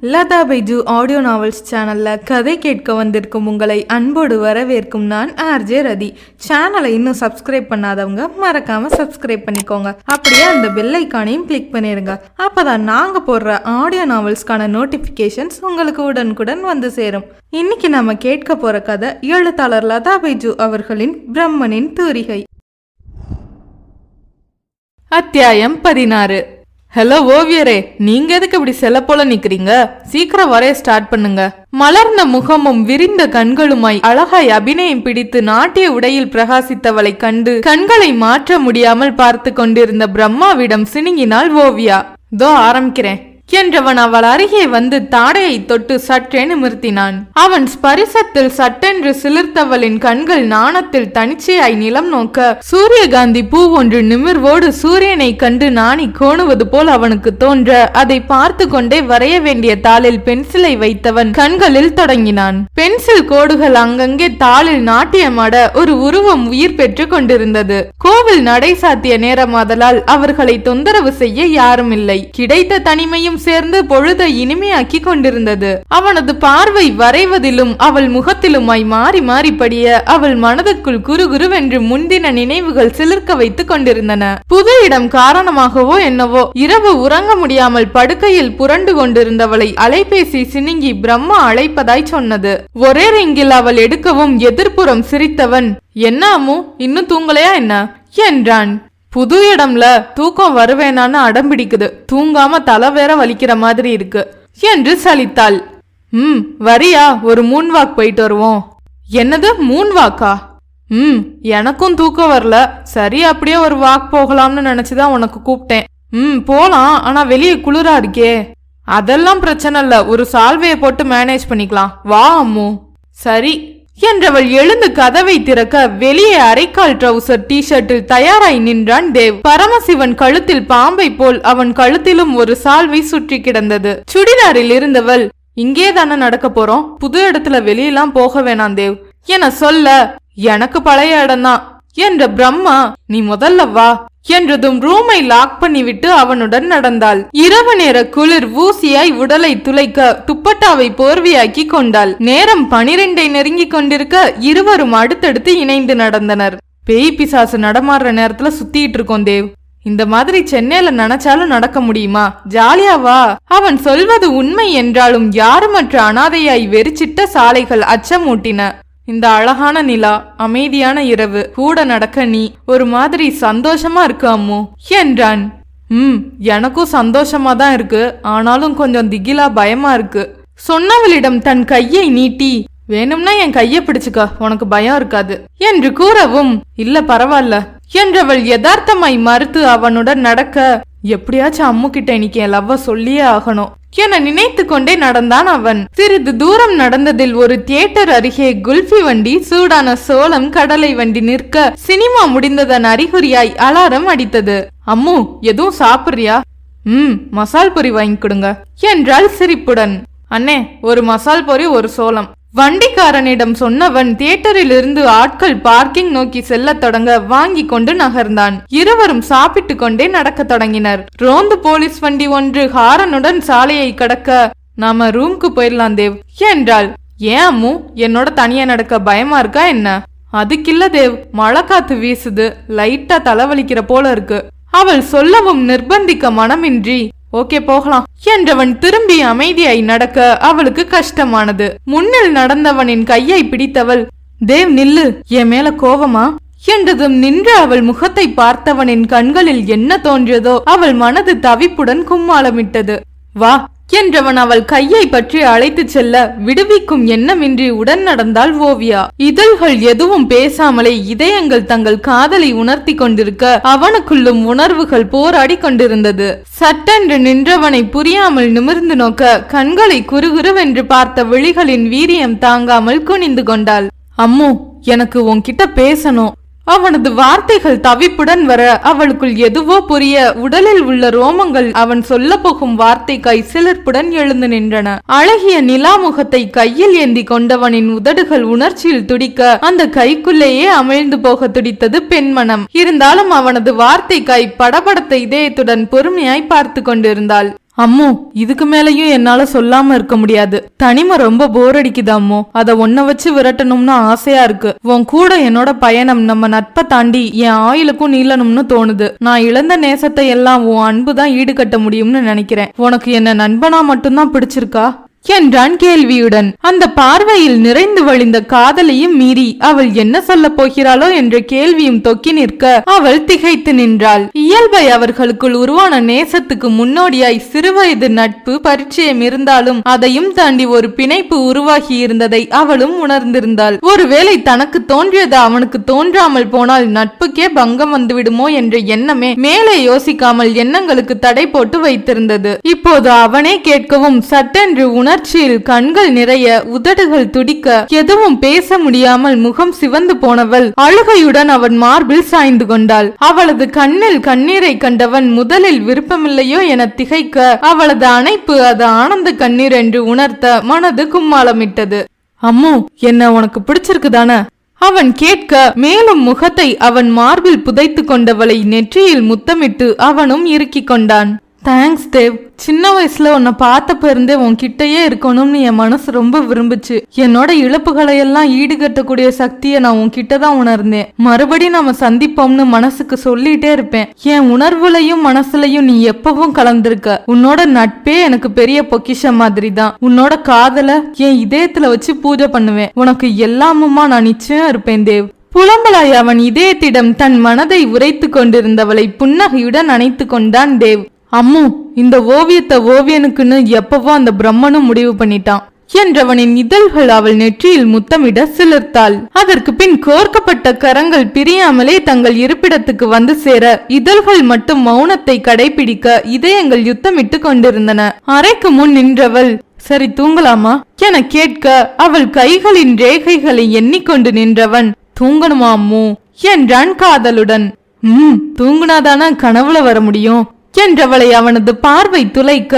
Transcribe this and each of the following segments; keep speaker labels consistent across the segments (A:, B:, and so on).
A: Latha Baiju audio novels சேனல்ல கதை கேட்க வந்திருக்கும் உங்களை அன்போடு வரவேற்கும் நான் ஆர்ஜே ரதி. சேனலை இன்னும் சப்ஸ்கிரைப் பண்ணாதவங்க மறக்காம சப்ஸ்கிரைப் பண்ணிக்கோங்க. அப்படியே அந்த பெல் ஐக்கானையும் கிளிக் பண்ணிருங்க. அப்பதான் நாங்க போடுற ஆடியோ நாவல்ஸ்க்கான நோட்டிபிகேஷன்ஸ் உங்களுக்கு உடனுக்குடன் வந்து சேரும். இன்னைக்கு நம்ம கேட்க போற கதை எழுத்தாளர் லதா பைஜு அவர்களின் பிரம்மனின் தூரிகை. அத்தியாயம் 16. ஹலோ ஓவியரே, நீங்க எதுக்கு இப்படி செல்ல போல நிக்கிறீங்க? சீக்கிரம் வரைய ஸ்டார்ட் பண்ணுங்க. மலர்ந்த முகமும் விரிந்த கண்களுமாய் அழகாய் அபிநயம் பிடித்து நாட்டிய உடையில் பிரகாசித்தவளை கண்டு கண்களை மாற்ற முடியாமல் பார்த்து கொண்டிருந்த பிரம்மாவிடம் சினுங்கினாள் ஓவியா. தோ ஆரம்பிக்கிறேன் என்றவன் அவள் அருகே வந்து தாடையை தொட்டு சற்றே நிமிர்த்தினான். அவன் ஸ்பரிசத்தில் சட்டென்று சிலிர்த்தவளின் கண்கள் நாணத்தில் தனிச்சையாய் நிலம் நோக்க சூரியகாந்தி பூ ஒன்று நிமிர்வோடு சூரியனை கண்டு நாணி கோணுவது போல் அவனுக்கு தோன்ற அதை பார்த்து கொண்டே வரைய வேண்டிய தாளில் பென்சிலை வைத்தவன் கண்களில் தொடங்கினான். பென்சில் கோடுகள் அங்கங்கே தாளில் நாட்டியமாட ஒரு உருவம் உயிர் பெற்று கொண்டிருந்தது. கோவில் நடை சாத்திய நேரமாதலால் அவர்களை தொந்தரவு செய்ய யாரும் இல்லை. கிடைத்த தனிமையும் சேர்ந்து பொழுதை இனிமையாக்கி கொண்டிருந்தது. அவனது பார்வை வரைவதிலும் அவள் முகத்திலுமாய் மாறி மாறி படிய அவள் மனதுக்குள் குறுகுருவென்று முன்தின நினைவுகள் சிலிர்க்க வைத்துக் கொண்டிருந்தன. புது இடம் காரணமாகவோ என்னவோ இரவு உறங்க முடியாமல் படுக்கையில் புரண்டு கொண்டிருந்தவளை அலைபேசி சினுங்கி பிரம்மா அழைப்பதாய் சொன்னது. ஒரே ரிங்கில் அவள் எடுக்கவும் எதிர்ப்புறம் சிரித்தவன், என்ன அம்மு, இன்னும் தூங்கலையா என்ன என்றான். புது இடம்ல தூக்கம் வருவேனான்னு அடம்பிடிக்குது, தூங்காம தலை வேற வலிக்கிற மாதிரி இருக்கு என்று சலித்தாள். வரியா, ஒரு மூன் வாக் போயிட்டு வருவோம். என்னது மூன் வாக்கா? எனக்கும் தூக்கம் வரல, சரி அப்படியே ஒரு வாக் போகலாம்னு நினைச்சுதான் உனக்கு கூப்பிட்டேன். போலாம், ஆனா வெளியே குளிரா இருக்கே. அதெல்லாம் பிரச்சனை இல்ல, ஒரு சால்வையை போட்டு மேனேஜ் பண்ணிக்கலாம், வா அம்மு. சரி என்றவள் எழுந்து கதவை திறக்க வெளியே அரைக்கால் ட்ரவுசர் டி-ஷர்ட்டில் தயாராய் நின்றான் தேவ். பரமசிவன் கழுத்தில் பாம்பை போல் அவன் கழுத்திலும் ஒரு சால்வை சுற்றி கிடந்தது. சுடிதாரில் இருந்தவள், இங்கே தானே நடக்க போறோம், புது இடத்துல வெளியெல்லாம் போக வேணாம் தேவ் என சொல்ல, எனக்கு பழைய இடம்தான் என்ற பிரம்மா, நீ முதல்ல வா என்றதும் ரூமை லாக் பண்ணிவிட்டு அவனுடன் நடந்தாள். இரவு நேர குளிர் ஊசியாய் உடலை துளைக்க துப்பட்டாவை போர்வையாக்கி கொண்டாள். நேரம் 12 நெருங்கி கொண்டிருக்க இருவரும் அடுத்தடுத்து இணைந்து நடந்தனர். பேய் பிசாசு நடமாடுற நேரத்துல சுத்திட்டு இருக்கோம் தேவ். இந்த மாதிரி சென்னையில நினைச்சாலும் நடக்க முடியுமா? ஜாலியாவா? அவன் சொல்வது உண்மை என்றாலும் யாருமற்ற அனாதையாய் வெறிச்சிட்ட சாலைகள் அச்சமூட்டின. இந்த அழகான நிலா, அமைதியான இரவு, கூட நடக்க நீ, ஒரு மாதிரி சந்தோஷமா இருக்கு அம்மு என்றான். எனக்கும் சந்தோஷமா தான் இருக்கு, ஆனாலும் கொஞ்சம் திகிலா பயமா இருக்கு சொன்னவளிடம் தன் கையை நீட்டி, வேணும்னா என் கையை பிடிச்சுக்க, உனக்கு பயம் இருக்காது என்று கூறவும், இல்ல பரவாயில்ல என்றவள் யதார்த்தமாய் மறுத்து அவனுடன் நடக்க, எப்படியாச்சும் அம்மு கிட்ட இன்னைக்கு என் லவ்வ சொல்லியே ஆகணும் என நினைத்து கொண்டே நடந்தான் அவன். சிறிது தூரம் நடந்ததில் ஒரு தியேட்டர் அருகே குல்ஃபி வண்டி, சூடான சோளம், கடலை வண்டி நிற்க சினிமா முடிந்ததன் அறிகுறியாய் அலாரம் அடித்தது. அம்மு, எதுவும் சாப்பிடுறியா? மசால் பொரி வாங்கி கொடுங்க என்றாள் சிரிப்புடன். அண்ணே, ஒரு மசால் பொரி, ஒரு சோளம். வண்டிக்காரனிடம் சொன்னவன் தியேட்டரில் இருந்து ஆட்கள் பார்க்கிங் நோக்கி செல்ல தொடங்க வாங்கி கொண்டு நகர்ந்தான். இருவரும் சாப்பிட்டு கொண்டே நடக்க தொடங்கினர். ரோந்து போலீஸ் வண்டி ஒன்று ஹாரனுடன் சாலையை கடக்க, நாம ரூம்க்கு போயிடலாம் தேவ் என்றாள். ஏன் அம்மு, என்னோட தனியா நடக்க பயமா இருக்கா என்ன? அதுக்கில்ல தேவ், மழை காத்து வீசுது, லைட்டா தலைவலிக்கிற போல இருக்கு. அவள் சொல்லவும் நிர்பந்திக்க மனமின்றி, ஓகே போகலாம் என்றவன் திரும்பி அமைதியாய் நடக்க அவளுக்கு கஷ்டமானது. முன்னில் நடந்தவனின் கையை பிடித்தவள், தேவ் நில்லு, என் மேல கோவமா என்றதும் நின்று அவள் முகத்தை பார்த்தவனின் கண்களில் என்ன தோன்றியதோ அவள் மனது தவிப்புடன் கும்மாளமிட்டது. வா என்றவன் அவள் கையை பற்றி அழைத்து செல்ல விடுவிக்கும் எண்ணமின்றி உடன் நடந்தாள் ஓவியா. இதழ்கள் எதுவும் பேசாமலே இதயங்கள் தங்கள் காதலை உணர்த்தி கொண்டிருக்க அவனுக்குள்ளும் உணர்வுகள் போராடி கொண்டிருந்தது. சட்டென்று நின்றவனை புரியாமல் நிமிர்ந்து நோக்க கண்களை குறுகுருவென்று பார்த்த விழிகளின் வீரியம் தாங்காமல் குனிந்து கொண்டாள். அம்மு, எனக்கு உன்கிட்ட பேசணும். அவனது வார்த்தைகள் தவிப்புடன் வர அவளுக்குள் எதுவோ புரிய உடலில் உள்ள ரோமங்கள் அவன் சொல்ல போகும் வார்த்தைக்காய் சிலிர்ப்புடன் எழுந்து நின்றன. அழகிய நிலாமுகத்தை கையில் ஏந்தி கொண்டவனின் உதடுகள் உணர்ச்சியில் துடிக்க அந்த கைக்குள்ளேயே அமிழ்ந்து போக துடித்தது பெண்மனம். இருந்தாலும் அவனது வார்த்தைக்காய் படபடத்த இதயத்துடன் பொறுமையாய் பார்த்து கொண்டிருந்தாள். அம்மு, இதுக்கு மேலயும் என்னால சொல்லாம இருக்க முடியாது. தனிமை ரொம்ப போர் அடிக்குது அம்மு. அத ஒன்ன வச்சு விரட்டணும்னு ஆசையா இருக்கு. உன் கூட என்னோட பயணம் நம்ம நட்பை தாண்டி என் ஆயுளுக்கும் நீளணும்னு தோணுது. நான் இழந்த நேசத்தை எல்லாம் உன் அன்புதான் ஈடுகட்ட முடியும்னு நினைக்கிறேன். உனக்கு என்ன நண்பனா மட்டும்தான் பிடிச்சிருக்கா என்றான் கேள்வியுடன். அந்த பார்வையில் நிறைந்து வழிந்த காதலையும் மீறி அவள் என்ன சொல்ல போகிறாளோ என்ற கேள்வியும் தொக்கி நிற்க அவள் திகைத்து நின்றாள். இயல்பை அவர்களுக்குள் உருவான நேசத்துக்கு முன்னோடியாய் சிறுவயது நட்பு பரிச்சயம் இருந்தாலும் அதையும் தாண்டி ஒரு பிணைப்பு உருவாகி இருந்ததை அவளும் உணர்ந்திருந்தாள். ஒருவேளை தனக்கு தோன்றியது அவனுக்கு தோன்றாமல் போனால் நட்புக்கே பங்கம் வந்துவிடுமோ என்ற எண்ணமே மேலே யோசிக்காமல் எண்ணங்களுக்கு தடை போட்டு வைத்திருந்தது. இப்போது அவனே கேட்கவும் சட்டென்று உணர்ச்சியில் கண்கள் நிறைய, உதடுகள் துடிக்க, எதுவும் பேச முடியாமல் முகம் சிவந்து போனவள் அழுகையுடன் அவன் மார்பில் சாய்ந்து கொண்டாள். அவளது கண்ணில் கண்ணீரை கண்டவன் முதலில் விருப்பமில்லையோ என திகைக்க அவளது அணைப்பு அது ஆனந்த கண்ணீர் என்று உணர்த்த மனது கும்மாளமிட்டது. அம்மு, என்ன உனக்கு பிடிச்சிருக்குதானே அவன் கேட்க மேலும் முகத்தை அவன் மார்பில் புதைத்து கொண்டவளை நெற்றியில் முத்தமிட்டு அவனும் இறுக்கிக் கொண்டான். தேங்க்ஸ் தேவ். சின்ன வயசுல உன்னை பார்த்தப்ப இருந்தே உன்கிட்டயே இருக்கணும்னு என் மனசு ரொம்ப விரும்புச்சு. என்னோட இழப்புகளை எல்லாம் ஈடுகட்டக்கூடிய சக்தியை நான் உன்கிட்டதான் உணர்ந்தேன். மறுபடி நாம சந்திப்போம்னு மனசுக்கு சொல்லிட்டே இருப்பேன். என் உணர்வுலையும் மனசுலையும் நீ எப்பவும் கலந்திருக்க. உன்னோட நட்பே எனக்கு பெரிய பொக்கிஷம் மாதிரி தான். உன்னோட காதல என் இதயத்துல வச்சு பூஜை பண்ணுவேன். உனக்கு எல்லாமுமா நான் நிச்சயம் இருப்பேன் தேவ். புலம்பலாய் அவன் இதயத்திடம் தன் மனதை உரைத்து கொண்டிருந்தவளை புன்னகையுடன் அணைத்து கொண்டான் தேவ். அம்மு, இந்த ஓவியத்தை ஓவியனுக்குன்னு எப்பவோ அந்த பிரம்மனும் முடிவு பண்ணிட்டான் என்றவனின் இதழ்கள் அவள் நெற்றியில் முத்தமிட சிலிர்த்தாள். அதற்கு பின் கோர்க்கப்பட்ட கரங்கள் பிரியாமலே தங்கள் இருப்பிடத்துக்கு வந்து சேர இதழ்கள் மட்டும் மௌனத்தை கடைபிடிக்க இதயங்கள் யுத்தமிட்டு கொண்டிருந்தன. அறைக்கு முன் நின்றவள் சரி தூங்கலாமா என கேட்க அவள் கைகளின் ரேகைகளை எண்ணிக்கொண்டு நின்றவன் தூங்கணுமா அம்மு என்றான் காதலுடன். தூங்குனாதானா கனவுல வர முடியும் என்றவளை அவனது பார்வை துளைக்க,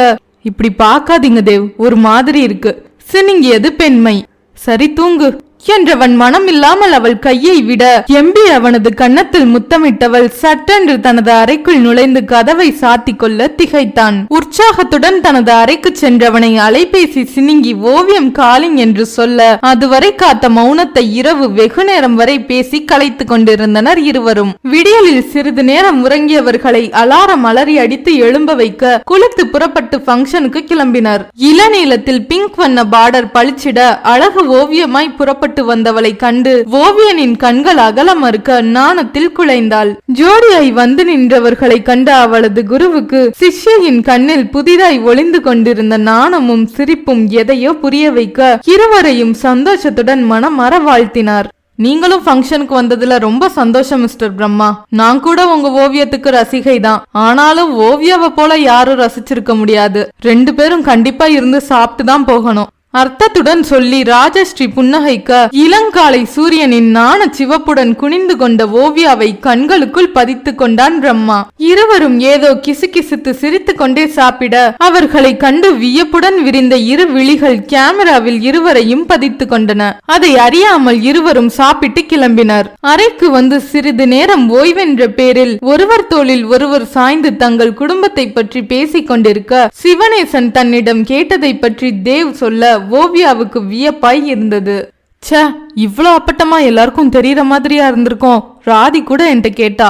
A: இப்படி பாக்காதீங்க தேவ், ஒரு மாதிரி இருக்கு சினுங்கியது பெண்மை. சரி தூங்கு என்றவன் மனம் இல்லாமல் அவள் கையை விட எம்பி அவனது கன்னத்தில் முத்தமிட்டவள் சட்டென்று தனது அறைக்குள் நுழைந்து கதவை சாத்தி கொள்ள திகைத்தான். உற்சாகத்துடன் தனது அறைக்கு சென்றவனை அலைபேசி சினுங்கி ஓவியம் காலிங் என்று சொல்ல அதுவரை காத்த மௌனத்தை இரவு வெகு நேரம் வரை பேசி கலைத்து கொண்டிருந்தனர் இருவரும். விடியலில் சிறிது நேரம் உறங்கியவர்களை அலாரம் அலறி அடித்து எழும்ப வைக்க குளித்து புறப்பட்டு பங்கனுக்கு கிளம்பினர். இளநீளத்தில் பிங்க் வண்ண பார்டர் பளிச்சிட அழகு ஓவியமாய் புறப்பட்டு வந்தவளை கண்டு ஓவியனின் கண்கள் அகல மறுக்க நாணத்தில் குலைந்தாள். ஜோடியாய் வந்து நின்றவர்களை கண்ட அவளது குருவுக்கு சிஷ்யின் கண்ணில் புதிதாய் ஒளிந்து கொண்டிருந்த நாணமும் சிரிப்பும் எதையோ புரிய வைக்க இருவரையும் சந்தோஷத்துடன் மனமற வாழ்த்தினார். நீங்களும் ஃபங்க்ஷனுக்கு வந்ததுல ரொம்ப சந்தோஷம் மிஸ்டர் பிரம்மா. நான் கூட உங்க ஓவியத்துக்கு ரசிகை தான். ஆனாலும் ஓவியாவை போல யாரும் ரசிச்சிருக்க முடியாது. 2 பேரும் கண்டிப்பா இருந்து சாப்பிட்டு தான் போகணும் அர்த்தத்துடன் சொல்லி ராஜஸ்ரீ புன்னகைக்க இளங்காலை சூரியனின் நாண சிவப்புடன் குனிந்து கொண்ட ஓவியாவை கண்களுக்குள் பதித்து கொண்டான் பிரம்மா. இருவரும் ஏதோ கிசுகிசுத்து சிரித்து கொண்டே சாப்பிட அவர்களை கண்டு வியப்புடன் விரிந்த இரு விழிகள் கேமராவில் இருவரையும் பதித்து கொண்டன. அதை அறியாமல் இருவரும் சாப்பிட்டு கிளம்பினர். அறைக்கு வந்து சிறிது நேரம் ஓய்வென்ற பேரில் ஒருவர் தோளில் ஒருவர் சாய்ந்து தங்கள் குடும்பத்தை பற்றி பேசிக் கொண்டிருக்க சிவனேசன் தன்னிடம் கேட்டதை பற்றி தேவ் சொல்ல ஓவியாவுக்கு வியப்பாய் இருந்தது. ச்சே, இவ்வளோ அப்பட்டமா எல்லாருக்கும் தெரியற மாதிரியா இருந்திருக்கோம். ராதி கூட என்கிட்ட கேட்டா.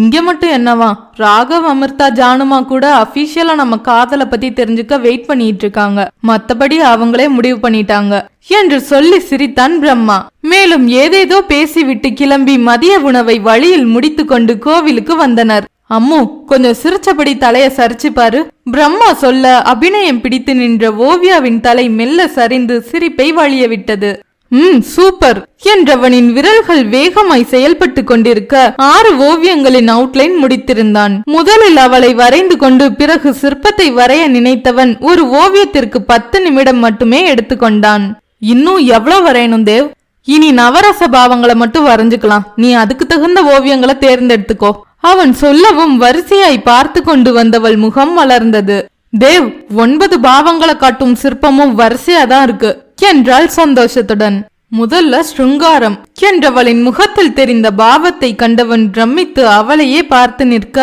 A: இங்க மட்டும் என்னவா, ராகவ் அமிர்தா ஜானுமா கூட அபிஷியலா நம்ம காதலை பத்தி தெரிஞ்சுக்க வெயிட் பண்ணிட்டு இருக்காங்க. மத்தபடி அவங்களே முடிவு பண்ணிட்டாங்க என்று சொல்லி சிரித்தான் பிரம்மா. மேலும் ஏதேதோ பேசிவிட்டு கிளம்பி மதிய உணவை வழியில் முடித்து கொண்டு கோவிலுக்கு வந்தனர். அம்மு, கொஞ்சம் சிரிச்சபடி தலைய சரிச்சு பாரு பிரம்மா சொல்ல அபிநயம் பிடித்து நின்ற ஓவியாவின் தலை மெல்ல சரிந்து சிரிப்பை வழிய விட்டது. சூப்பர் என்றவனின் விரல்கள் வேகமாய் செயல்பட்டு கொண்டிருக்க 6 ஓவியங்களின் அவுட்லைன் முடித்திருந்தான். முதலில் அவளை வரைந்து கொண்டு பிறகு சிற்பத்தை வரைய நினைத்தவன் ஒரு ஓவியத்திற்கு 10 நிமிடம் மட்டுமே எடுத்துக்கொண்டான். இன்னும் எவ்வளவு வரையணும் தேவ்? இனி நவரச பாவங்களை மட்டும் வரைஞ்சுக்கலாம். நீ அதுக்கு தகுந்த ஓவியங்களை தேர்ந்தெடுத்துக்கோ அவன் சொல்லவும் வரிசையாய் பார்த்து கொண்டு வந்தவள் முகம் வளர்ந்தது. தேவ், 9 பாவங்களை காட்டும் சிற்பமும் வரிசையாதான் இருக்கு என்றாள் சந்தோஷத்துடன். முதல்ல ஸ்ருங்காரம் என்றவளின் முகத்தில் தெரிந்த பாவத்தை கண்டவன் பிரமித்து அவளையே பார்த்து நிற்க,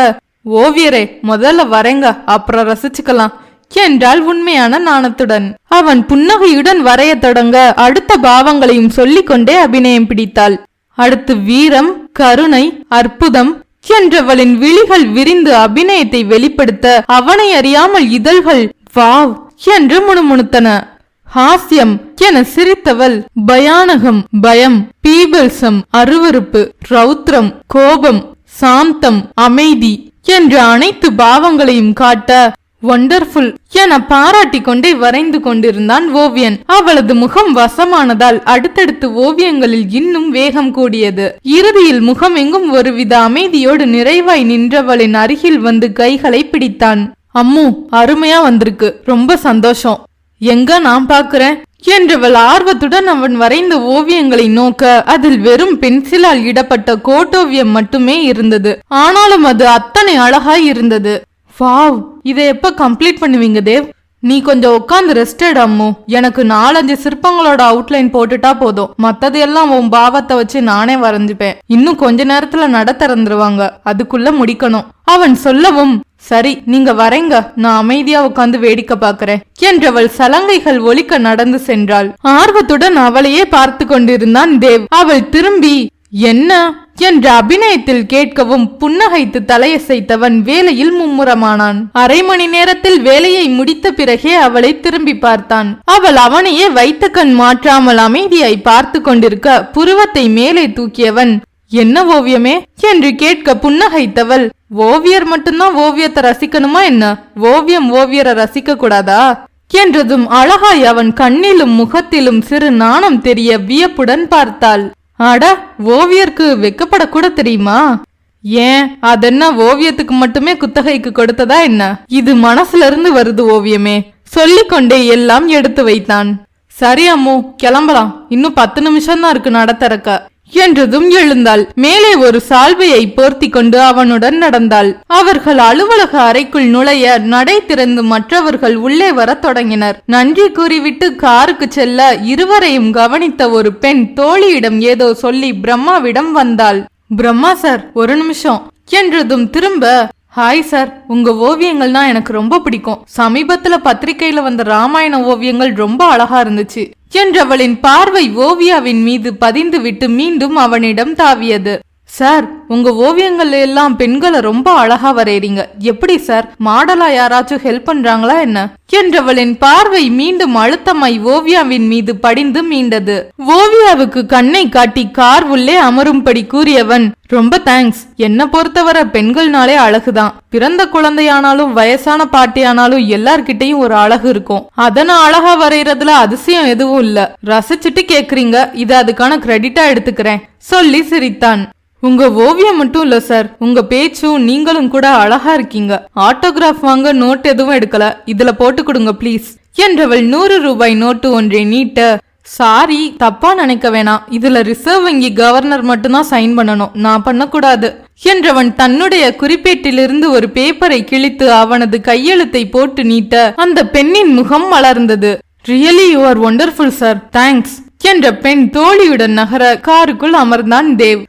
A: ஓவியரே முதல்ல வரேங்க, அப்புறம் ரசிச்சுக்கலாம் என்றாள் உண்மையான நாணத்துடன். அவன் புன்னகையுடன் வரைய தொடங்க அடுத்த பாவங்களையும் சொல்லிக் கொண்டே அபிநயம் பிடித்தாள். அடுத்து வீரம், கருணை, அற்புதம் என்றவளின் விழிகள் விரிந்து அபிநயத்தை வெளிப்படுத்த அவனை அறியாமல் இதழ்கள் வாவ் என்று முணுமுணுத்தன. ஹாஸ்யம் என சிரித்தவள் பயானகம், பயம், பீபல்சம், அருவருப்பு, ரௌத்ரம், கோபம், சாந்தம், அமைதி என்ற அனைத்து பாவங்களையும் காட்ட ஒண்டர்ஃபுல் என பாராட்டி கொண்டே வரைந்து கொண்டிருந்தான் ஓவியன். அவளது முகம் வசமானதால் அடுத்தடுத்து ஓவியங்களில் இன்னும் வேகம் கூடியது. இறுதியில் முகம் எங்கும் ஒருவித அமைதியோடு நிறைவாய் நின்றவளின் அருகில் வந்து கைகளை பிடித்தான். அம்மு, அருமையா வந்திருக்கு, ரொம்ப சந்தோஷம். எங்க நான் பாக்குறேன் என்றவள் ஆர்வத்துடன் அவன் வரைந்த ஓவியங்களை நோக்க அதில் வெறும் பென்சிலால் இடப்பட்ட கோட்டோவியம் மட்டுமே இருந்தது. ஆனாலும் அது அத்தனை அழகாய் இருந்தது. வாவ், இதை எப்ப கம்ப்ளீட் பண்ணுவீங்க தேவ்? நீ கொஞ்சம் உட்காந்து ரெஸ்ட் எடு அம்மு. எனக்கு 4-5 சிற்பங்களோட அவுட்லைன் போட்டுட்டா போதும். மத்தது எல்லாம் உன் பாவத்தை வச்சு நானே வரைஞ்சுப்பேன். இன்னும் கொஞ்ச நேரத்துல நட திறந்துருவாங்க, அதுக்குள்ள முடிக்கணும். அவன் சொல்லவும் சரி நீங்க வரைங்க, நான் அமைதியா உட்காந்து வேடிக்கை பாக்குறேன் என்றவள் சலங்கைகள் ஒலிக்க நடந்து சென்றாள். ஆர்வத்துடன் அவளையே பார்த்து கொண்டிருந்தான் தேவ். அவள் திரும்பி என்ன என்ற அபிநயத்தில் கேட்கவும் புன்னகைத்து தலையசைத்தவன் வேலையில் மும்முரமானான். அரை மணி நேரத்தில் வேலையை முடித்த பிறகே அவளை திரும்பி பார்த்தான். அவள் அவனையே வைத்த கண் மாற்றாமல் அமைதியாய் பார்த்து கொண்டிருக்க புருவத்தை மேலே தூக்கியவன் என்ன ஓவியமே என்று கேட்க புன்னகைத்தவள் ஓவியர் மட்டும்தான் ஓவியத்தை ரசிக்கணுமா என்ன? ஓவியம் ஓவியரை ரசிக்க கூடாதா என்றதும் அழகாய் அவன் கண்ணிலும் முகத்திலும் சிறு நாணம் தெரிய வியப்புடன் பார்த்தாள். அட, ஓவியருக்கு வெக்கப்படக்கூட தெரியுமா? ஏன், அதென்ன ஓவியத்துக்கு மட்டுமே குத்தகைக்கு கொடுத்ததா என்ன? இது மனசுல இருந்து வருது ஓவியமே சொல்லிக்கொண்டே எல்லாம் எடுத்து வைத்தான். சரி அம்மு, கிளம்பலாம். இன்னும் 10 நிமிஷம் தான் இருக்கு நட திறக்க என்றதும் எழுந்தாள். மேலே ஒரு சால்வையை போர்த்தி கொண்டு அவனுடன் நடந்தாள். அவர்கள் அலுவலக அறைக்குள் நுழைய நடை திறந்து மற்றவர்கள் உள்ளே வர தொடங்கினர். நன்றி கூறிவிட்டு காருக்கு செல்ல இருவரையும் கவனித்த ஒரு பெண் தோழியிடம் ஏதோ சொல்லி பிரம்மாவிடம் வந்தாள். பிரம்மா சார், ஒரு நிமிஷம் என்றதும் திரும்ப ஹாய் சார், உங்க ஓவியங்கள்னா எனக்கு ரொம்ப பிடிக்கும். சமீபத்துல பத்திரிகையில வந்த ராமாயண ஓவியங்கள் ரொம்ப அழகா இருந்துச்சு என்றவளின் பார்வை ஓவியாவின் மீது பதிந்து விட்டு மீண்டும் அவனிடம் தாவியது. சார், உங்க ஓவியங்கள் எல்லாம் பெண்களை ரொம்ப அழகா வரையறீங்க. எப்படி சார், மாடலா யாராச்சும் ஹெல்ப் பண்றாங்களா என்ன என்றவளின் பார்வை மீண்டும் அழுத்தமாய் ஓவியாவின் மீது படிந்து மீண்டது. ஓவியாவுக்கு கண்ணை காட்டி கார் உள்ளே அமரும்படி கூறியவன் ரொம்ப தேங்க்ஸ். என்ன பொறுத்தவரை பெண்கள்னாலே அழகுதான். பிறந்த குழந்தையானாலும் வயசான பாட்டியானாலும் எல்லார்கிட்டையும் ஒரு அழகு இருக்கும். அத நான் அழகா வரைகிறதுல அதிசயம் எதுவும் இல்ல. ரசிச்சுட்டு கேக்குறீங்க, இத அதுக்கான கிரெடிட்டா எடுத்துக்கிறேன் சொல்லி சிரித்தான். உங்க ஓவியம் மட்டும் இல்ல சார், உங்க பேச்சும் நீங்களும் கூட அழகா இருக்கீங்க. ஆட்டோகிராஃப் வாங்க நோட் எதுவும் எடுக்கல, இதுல போட்டு கொடுங்க ப்ளீஸ் என்றவள் 100 ரூபாய் நோட்டு ஒன்றை நீட்ட சாரி, தப்பா நினைக்க வேணாம். இதுல ரிசர்வ் வங்கி கவர்னர் மட்டும்தான் சைன் பண்ணணும், நான் பண்ணக்கூடாது என்றவன் தன்னுடைய குறிப்பேட்டிலிருந்து ஒரு பேப்பரை கிழித்து அவனது கையெழுத்தை போட்டு நீட்ட அந்த பெண்ணின் முகம் மலர்ந்தது. Really you R wonderful sir, thanks என்ற பெண் தோழியுடன் நகர காருக்குள் அமர்ந்தான் தேவ்.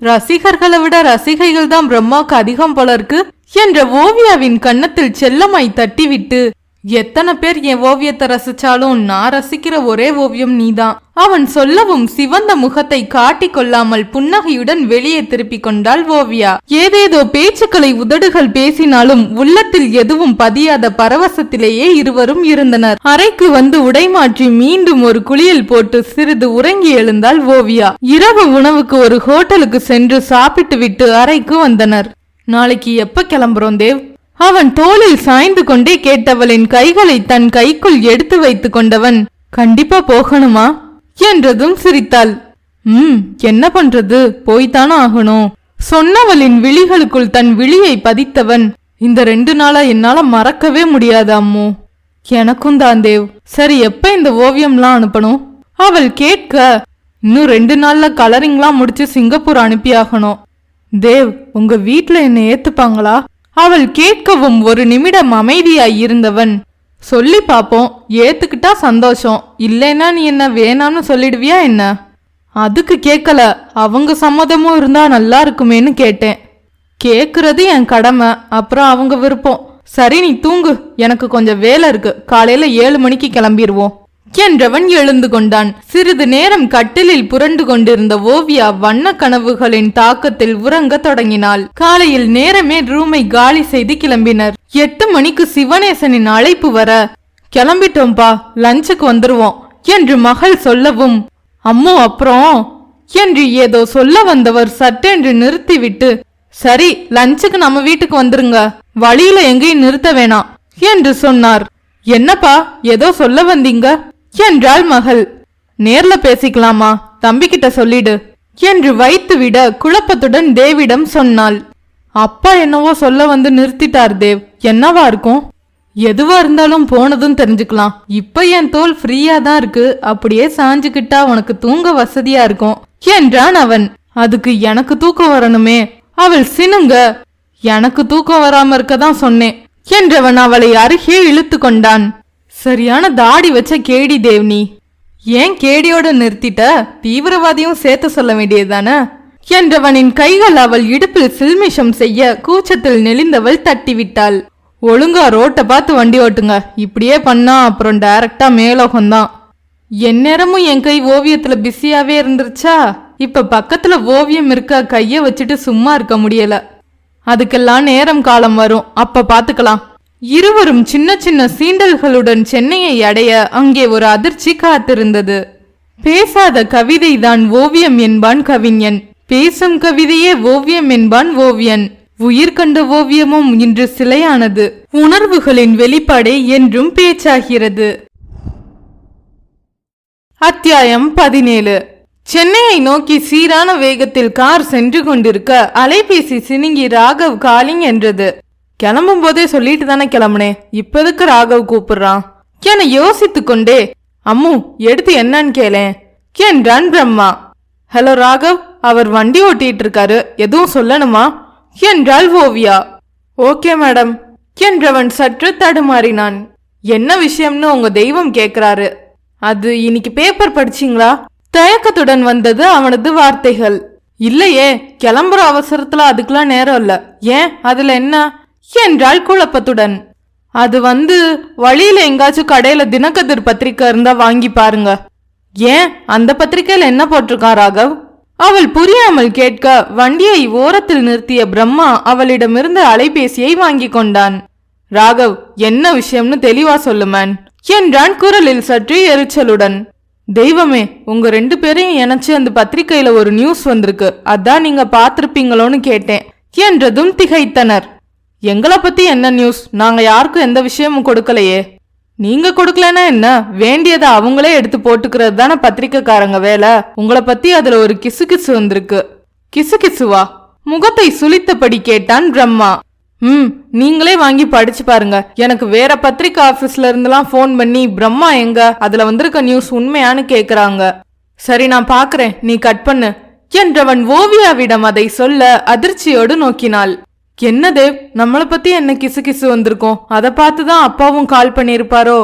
A: ரசிகர்களை விட ரசிகைகள் தான் பிரம்மாவுக்கு அதிகம் போல இருக்கு என்ற ஓவியாவின் கன்னத்தில் செல்லமாய் தட்டிவிட்டு எத்தனை பேர் என் ஓவியத்தை ரசிச்சாலும் நான் ரசிக்கிற ஒரே ஓவியம் நீதான் அவன் சொல்லவும் சிவந்த முகத்தை காட்டிக் கொள்ளாமல் புன்னகையுடன் வெளியே திருப்பிக் கொண்டாள் ஓவியா. ஏதேதோ பேச்சுக்களை உதடுகள் பேசினாலும் உள்ளத்தில் எதுவும் பதியாத பரவசத்திலேயே இருவரும் இருந்தனர். அறைக்கு வந்து உடைமாற்றி மீண்டும் ஒரு குளியல் போட்டு சிறிது உறங்கி எழுந்தாள் ஓவியா. இரவு உணவுக்கு ஒரு ஹோட்டலுக்கு சென்று சாப்பிட்டு விட்டு அறைக்கு வந்தனர். நாளைக்கு எப்ப கிளம்புறோம் தேவ்? அவன் தோளில் சாய்ந்து கொண்டே கேட்டவளின் கைகளை தன் கைக்குள் எடுத்து வைத்துக் கொண்டவன் கண்டிப்பா போகணுமா என்றதும் சிரித்தாள். என்ன பண்றது, போய்த்தானே ஆகணும் சொன்னவளின் விழிகளுக்குள் தன் விழியை பதித்தவன் இந்த 2 நாளா என்னால மறக்கவே முடியாது அம்மு. எனக்கும் தான் தேவ். சரி, எப்ப இந்த ஓவியம்லாம் அனுப்பணும் அவள் கேட்க இன்னும் 2 நாள்ல கலரிங்லாம் முடிச்சு சிங்கப்பூர் அனுப்பி ஆகணும். தேவ், உங்க வீட்டுல என்ன ஏத்துப்பாங்களா அவள் கேட்கவும் ஒரு நிமிடம் அமைதியாய் இருந்தவன் சொல்லி பாப்போம், ஏத்துக்கிட்டா சந்தோஷம், இல்லைன்னா நீ என்ன வேணாம்னு சொல்லிடுவியா என்ன? அதுக்கு கேட்கல, அவங்க சம்மதமும் இருந்தா நல்லா இருக்குமேன்னு கேட்டேன். கேக்குறது என் கடமை, அப்புறம் அவங்க விருப்பம். சரி நீ தூங்கு, எனக்கு கொஞ்சம் வேலை இருக்கு, காலையில 7 மணிக்கு கிளம்பிடுவோம் என்றவன் எழுந்து கொண்டான். சிறிது நேரம் கட்டிலில் புரண்டு கொண்டிருந்த ஓவியா வண்ண கனவுகளின் தாக்கத்தில் உறங்க தொடங்கினாள். காலையில் நேரமே ரூமை காலி செய்து கிளம்பினர். 8 மணிக்கு சிவனேசனின் அழைப்பு வர, கிளம்பிட்டோம்பா, லஞ்சுக்கு வந்துருவோம் என்று மகள் சொல்லவும், அம்மோ அப்புறம் என்று ஏதோ சொல்ல வந்தவர் சட்டென்று நிறுத்திவிட்டு, சரி லஞ்சுக்கு நம்ம வீட்டுக்கு வந்துருங்க, வழியில எங்கேயும் நிறுத்த வேணாம் என்று சொன்னார். என்னப்பா ஏதோ சொல்ல வந்தீங்க என்றாள் மகள். நேர்ல பேசிக்கலாமா, தம்பிக்கிட்ட சொல்லிடு என்று வைத்துவிட குழப்பத்துடன் தேவிடம் சொன்னாள். அப்பா என்னவோ சொல்ல வந்து நிறுத்திட்டார் தேவ், என்னவா இருக்கும்? எதுவா இருந்தாலும் போனதும் தெரிஞ்சுக்கலாம். இப்ப என் தோல் ஃப்ரீயா தான் இருக்கு, அப்படியே சாஞ்சுக்கிட்டா உனக்கு தூங்க வசதியா இருக்கும் என்றான் அவன். அதுக்கு எனக்கு தூக்கம் வரணுமே. அவள் சினுங்க, எனக்கு தூக்கம் வராம இருக்கதான் சொன்னேன் என்றவன் அவளை அருகே இழுத்து கொண்டான். சரியான தாடி வச்ச கேடி தேவ்னி, ஏன் கேடியோட நிறுத்திட்ட? தீவிரவாதியும் சேர்த்து சொல்ல வேண்டியதுதானே என்றவனின் கைகள் அவள் இடுப்பில் சில்மிஷம் செய்ய கூச்சத்தில் நெளிந்தவள் தட்டிவிட்டாள். ஒழுங்கா ரோட்டை பார்த்து வண்டி ஓட்டுங்க, இப்படியே பண்ணா அப்புறம் டைரக்டா மேலோகம்தான். எந்நேரமும் என் கை ஓவியத்துல பிஸியாவே இருந்துருச்சா, இப்ப பக்கத்துல ஓவியம் இருக்க கைய வச்சுட்டு சும்மா இருக்க முடியல. அதுக்கெல்லாம் நேரம் காலம் வரும், அப்ப பாத்துக்கலாம். இருவரும் சின்ன சின்ன சீண்டல்களுடன் சென்னையை அடைய அங்கே ஒரு அதிர்ச்சி காத்திருந்தது. பேசாத கவிதைதான் ஓவியம் என்பான் கவிஞன், பேசும் கவிதையே ஓவியம் என்பான் ஓவியன். உயிர் கண்ட ஓவியமும் இன்று சிலையானது. உணர்வுகளின் வெளிப்பாடே என்றும் பேச்சாகிறது. அத்தியாயம் 17. சென்னையை நோக்கி சீரான வேகத்தில் கார் சென்று கொண்டிருக்க அலைபேசி சினுங்கி ராகவ் காலிங் என்றது. கிளம்பும் போதே சொல்லிட்டு தானே கிளம்புனே, இப்ப எதுக்கு ராகவ் கூப்பிடுறான் என யோசித்து கொண்டே, அம்மு எடுத்து என்னன்னு கேளேன் என்றான் பிரம்மா. ஹலோ ராகவ், அவர் வண்டி ஓட்டிட்டு இருக்காரு, எதுவும் சொல்லணுமா என்றாள் ஓவியா. ஓகே மேடம் என்றவன் சற்று தடுமாறினான். என்ன விஷயம்னு உங்க தெய்வம் கேக்குறாரு. அது இன்னைக்கு பேப்பர் படிச்சீங்களா? தயக்கத்துடன் வந்தது அவனது வார்த்தைகள். இல்லையே, கிளம்புற அவசரத்துல அதுக்கெல்லாம் நேரம் இல்ல. ஏன், அதுல என்ன என்றாள் குழப்பத்துடன். அது வழியில எங்காச்சும் கடையில தினகதிர் பத்திரிக்கை இருந்தா வாங்கி பாருங்க. ஏன், அந்த பத்திரிக்கையில என்ன போட்டிருக்கான் ராகவ்? அவள் புரியாமல் கேட்க வண்டியை ஓரத்தில் நிறுத்திய பிரம்மா அவளிடமிருந்து அலைபேசியை வாங்கி கொண்டான். ராகவ், என்ன விஷயம்னு தெளிவா சொல்லு மேன் என்றான் குரலில் சற்று எரிச்சலுடன். தெய்வமே, உங்க 2 பேரையும் இணைச்சு அந்த பத்திரிக்கையில ஒரு நியூஸ் வந்திருக்கு, அதான் நீங்க பாத்திருப்பீங்களோன்னு கேட்டேன் என்றதும் திகைத்தனர். எங்களை பத்தி என்ன நியூஸ்? நாங்க யாருக்கும் எந்த விஷயமும் கொடுக்கலையே. நீங்க கொடுக்கலன்னா என்ன, வேண்டியதை அவங்களே எடுத்து போட்டுக்கிறது தானே பத்திரிக்கைக்காரங்க வேலை. உங்களை பத்தி அதுல ஒரு கிசு கிசு வந்திருக்கு. கிசு கிசுவா? முகத்தை சுளித்தபடி கேட்டான் பிரம்மா. நீங்களே வாங்கி படிச்சு பாருங்க. எனக்கு வேற பத்திரிக்கை ஆபீஸ்ல இருந்தெல்லாம் போன் பண்ணி பிரம்மா எங்க, அதுல வந்திருக்க நியூஸ் உண்மையானு கேக்குறாங்க. சரி நான் பாக்குறேன், நீ கட் பண்ணு என்றவன் ஓவியாவிடம் அதை சொல்ல அதிர்ச்சியோடு நோக்கினாள். என்ன தேவ், நம்மளை பத்தி என்ன கிசு கிசு வந்திருக்கோம், அதை பார்த்துதான் அப்பாவும் கால் பண்ணிருப்பாரோ?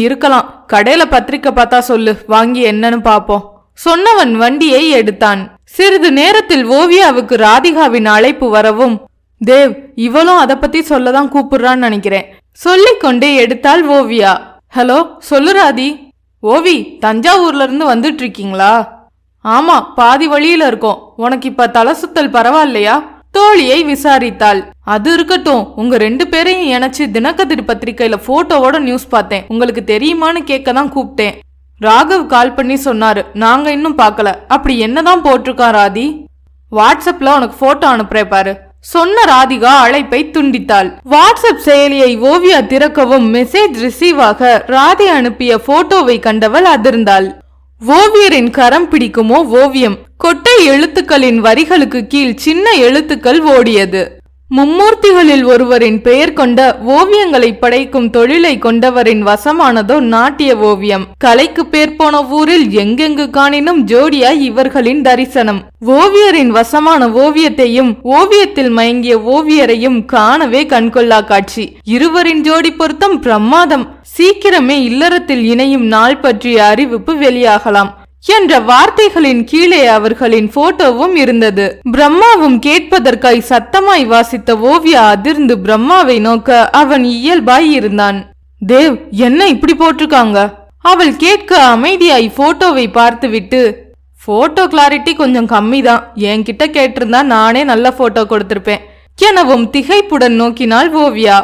A: இருக்கலாம். கடையில பத்திரிக்கை பார்த்தா சொல்லு, வாங்கி என்னன்னு பாப்போம் சொன்னவன் வண்டியை எடுத்தான். சிறிது நேரத்தில் ஓவியாவுக்கு ராதிகாவின் அழைப்பு வரவும், தேவ் இவளும் அதை பத்தி சொல்லதான் கூப்பிடுறான்னு நினைக்கிறேன் சொல்லிக்கொண்டே எடுத்தாள் ஓவியா. ஹலோ சொல்லு ராதி. ஓவி, தஞ்சாவூர்ல இருந்து வந்துட்டு இருக்கீங்களா? ஆமா, பாதி வழியில இருக்கோம். உனக்கு இப்ப தலை சுத்தல் பரவாயில்லையா தோழியை விசாரித்தாள். அது இருக்கட்டும், உங்க 2 பேரையும் இணைச்சு தினகதிர் பத்திரிக்கையில போட்டோவோட நியூஸ் பார்த்தேன், உங்களுக்கு தெரியுமான்னு கேட்க தான் கூப்பிட்டேன். ராகவ் கால் பண்ணி சொன்னாரு, நாங்க இன்னும் பார்க்கல. அப்படி என்னதான் போட்டிருக்கான் ராதி? வாட்ஸ்அப்ல உனக்கு போட்டோ அனுப்புறேன் பாரு சொன்ன ராதிகா அழைப்பை துண்டித்தாள். வாட்ஸ்அப் செயலியை ஓவியா திறக்கவும் மெசேஜ் ரிசீவ் ஆக ராதி அனுப்பிய போட்டோவை கண்டவள் அதிர்ந்தாள். ஓவியரின் கரம் பிடிக்குமோ ஓவியம். கொட்டை எழுத்துக்களின் வரிகளுக்கு கீழ் சின்ன எழுத்துக்கள் ஓடியது. மும்மூர்த்திகளில் ஒருவரின் பெயர் கொண்ட ஓவியங்களை படைக்கும் தொழிலை கொண்டவரின் வசமானதோ நாட்டிய ஓவியம். கலைக்கு பேர் போன ஊரில் எங்கெங்கு காணினும் ஜோடியாய் இவர்களின் தரிசனம். ஓவியரின் வசமான ஓவியத்தையும் ஓவியத்தில் மயங்கிய ஓவியரையும் காணவே கண்கொள்ளா காட்சி. இருவரின் ஜோடி பொருத்தம் பிரமாதம். சீக்கிரமே இல்லறத்தில் இணையும் நாள் பற்றிய அறிவிப்பு வெளியாகலாம். என்ற வார்த்தைகளின் கீழே அவர்களின் போட்டோவும் இருந்தது. பிரம்மாவும் கேட்பதற்காய் சத்தமாய் வாசித்த ஓவியா அதிர்ந்து பிரம்மாவை நோக்க அவன் இயல்பாய் இருந்தான். தேவ், என்ன இப்படி போட்டிருக்காங்க? அவள் கேட்க அமைதியாய் போட்டோவை பார்த்துவிட்டு, போட்டோ கிளாரிட்டி கொஞ்சம் கம்மி தான், என்கிட்ட கேட்டிருந்தா நானே நல்ல போட்டோ கொடுத்திருப்பேன் எனவும் திகைப்புடன் நோக்கினாள் ஓவியா.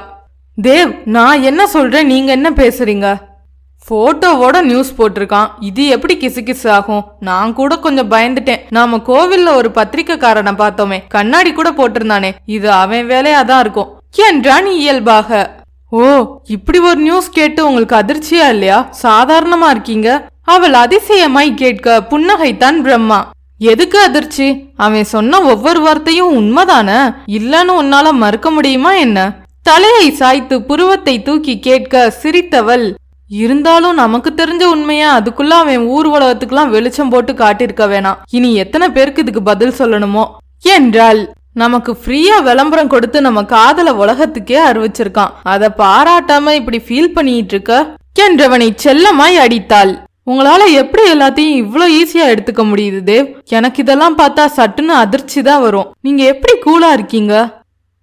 A: தேவ், நான் என்ன சொல்றேன், நீங்க என்ன பேசுறீங்க? போட்டோவோட நியூஸ் போட்டிருக்கான், இது எப்படி கிசு ஆகும்? நான் கூட கொஞ்சம் பயந்துட்டேன். நாம கோவில்ல ஒரு பத்திரிக்கைக்காரனை பார்த்தோமே, கண்ணாடி கூட போட்டிருந்தானே, இது அவன் வேலையாதான் இருக்கும் என்றான் இயல்பாக. ஓ, இப்படி ஒரு நியூஸ் கேட்டு உங்களுக்கு அதிர்ச்சியா இல்லையா? சாதாரணமா இருக்கீங்க. அவள் அதிசயமாய் கேட்க புன்னகைத்தான் பிரம்மா. எதுக்கு அதிர்ச்சி? அவன் சொன்ன ஒவ்வொரு வார்த்தையும் உண்மைதானே, இல்லன்னு உன்னால மறுக்க முடியுமா என்ன? தலையை சாய்த்து புருவத்தை தூக்கி கேட்க சிரித்தவள், இருந்தாலும் நமக்கு தெரிஞ்ச உண்மையா அதுக்குள்ள அவன் ஊர் உலகத்துக்குலாம் வெளிச்சம் போட்டு காட்டிருக்க வேணாம். இனி எத்தனை பேருக்கு இதுக்கு பதில் சொல்லணுமோ என்றாள். நமக்கு ஃப்ரீயா விளம்பரம் கொடுத்து நம்ம காதல உலகத்துக்கே அறிவிச்சிருக்கான், அத பாராட்டாம இப்படி ஃபீல் பண்ணிட்டு இருக்க என்றவனை செல்லமாய் அடித்தாள். உங்களால எப்படி எல்லாத்தையும் இவ்ளோ ஈஸியா எடுத்துக்க முடியுது தேவ்? எனக்கு இதெல்லாம் பார்த்தா சட்டுன்னு அதிர்ச்சி தான் வரும். நீங்க எப்படி கூலா இருக்கீங்க?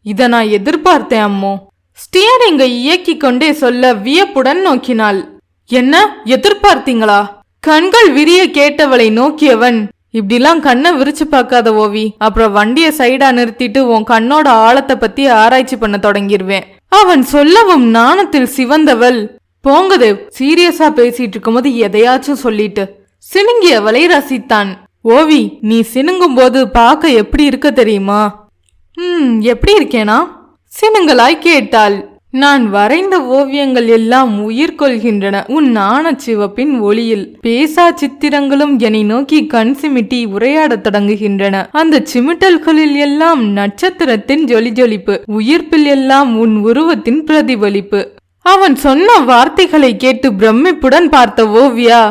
A: இத நான் எதிர்பார்த்தேன் அம்மோ. ஸ்டியரிங்கை இயக்கி கொண்டே சொல்ல வியப்புடன் நோக்கினாள். என்ன எதிர்பார்த்தீங்களா? கண்கள் விரிய கேட்டவளை நோக்கியவன், இப்படிலாம் கண்ணை விரிச்சு பார்க்காத ஓவி, அப்புறம் வண்டிய சைடா நிறுத்திட்டு உன் கண்ணோட ஆழத்தை பத்தி ஆராய்ச்சி பண்ண தொடங்கிருவேன். அவன் சொல்லவும் நாணத்தில் சிவந்தவள், போங்க தேவ், சீரியஸா பேசிட்டு இருக்கும்போது எதையாச்சும் சொல்லிட்டு சினுங்கியவளை ரசித்தான். ஓவி, நீ சினுங்கும் போது பார்க்க எப்படி இருக்க தெரியுமா? எப்படி இருக்கேனா? சினுங்களாய் கேட்டாள். நான் வரைந்த ஓவியங்கள் எல்லாம் உயிர் கொள்கின்றன உன் நாணச்சிவப்பின் ஒளியில். பேசா சித்திரங்களும் என்னை நோக்கி கண் சிமிட்டி உரையாடத் தொடங்குகின்றன. அந்த சிமிட்டல்களில் எல்லாம் நட்சத்திரத்தின் ஜொலிஜொலிப்பு, உயிர்ப்பில் எல்லாம் உன் உருவத்தின் பிரதிபலிப்பு. அவன் சொன்ன வார்த்தைகளை கேட்டு பிரமிப்புடன் பார்த்த ஓவியா,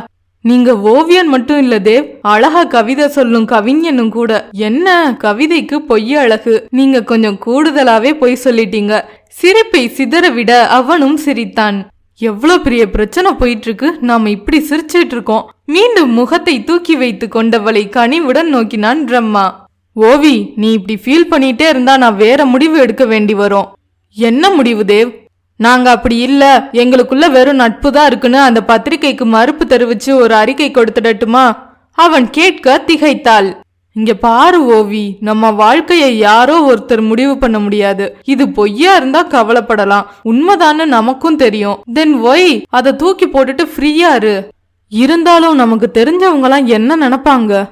A: நீங்க ஓவியன் மட்டும் இல்ல தேவ், அழகா கவிதை சொல்லும் கவிஞனும் கூட. என்ன கவிதைக்கு பொய் அழகு, நீங்க கொஞ்சம் கூடுதலாவே பொய் சொல்லிட்டீங்க. சிரிப்பை சிதறவிட அவனும் சிரித்தான். எவ்வளவு பெரிய பிரச்சனை போயிட்டு இருக்கு, நாம இப்படி சிரிச்சிட்டு இருக்கோம். மீண்டும் முகத்தை தூக்கி வைத்து கொண்டவளை கனிவுடன் நோக்கினான் பிரம்மா. ஓவி, நீ இப்படி ஃபீல் பண்ணிட்டே இருந்தா நான் வேற முடிவு எடுக்க வேண்டி வரும். என்ன முடிவு தேவ்? நாங்க அப்படி இல்ல, எங்களுக்குள்ள வெறும் நட்பு தான் இருக்குன்னு அந்த பத்திரிகைக்கு மறுப்பு தெரிவிச்சு ஒரு அறிக்கை கொடுத்துடட்டுமா? அவன் கேட்க திகைத்தாள். இங்க பாரு ஓவி, நம்ம வாழ்க்கையை யாரோ ஒருத்தர் முடிவு பண்ண முடியாது. இது பொய்யா இருந்தா கவலைப்படலாம், உண்மைதான்னு நமக்கும் தெரியும். தென் ஒய் அதை தூக்கி போட்டுட்டு ஃப்ரீயா இரு. இருந்தாலும் நமக்கு தெரிஞ்சவங்கலாம் என்ன நினைப்பாங்க?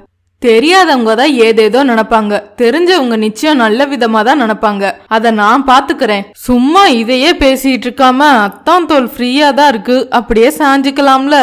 A: தெரியாதவங்க தான் ஏதேதோ நினைப்பாங்க, தெரிஞ்சவங்க நிச்சயம் நல்ல விதமா தான் நினைப்பாங்க. அத நான் பாத்துக்கிறேன். சும்மா இதையே பேசிட்டு இருக்காம அத்தான் தோல் ஃப்ரீயா தான் இருக்கு, அப்படியே சாஞ்சிக்கலாம்ல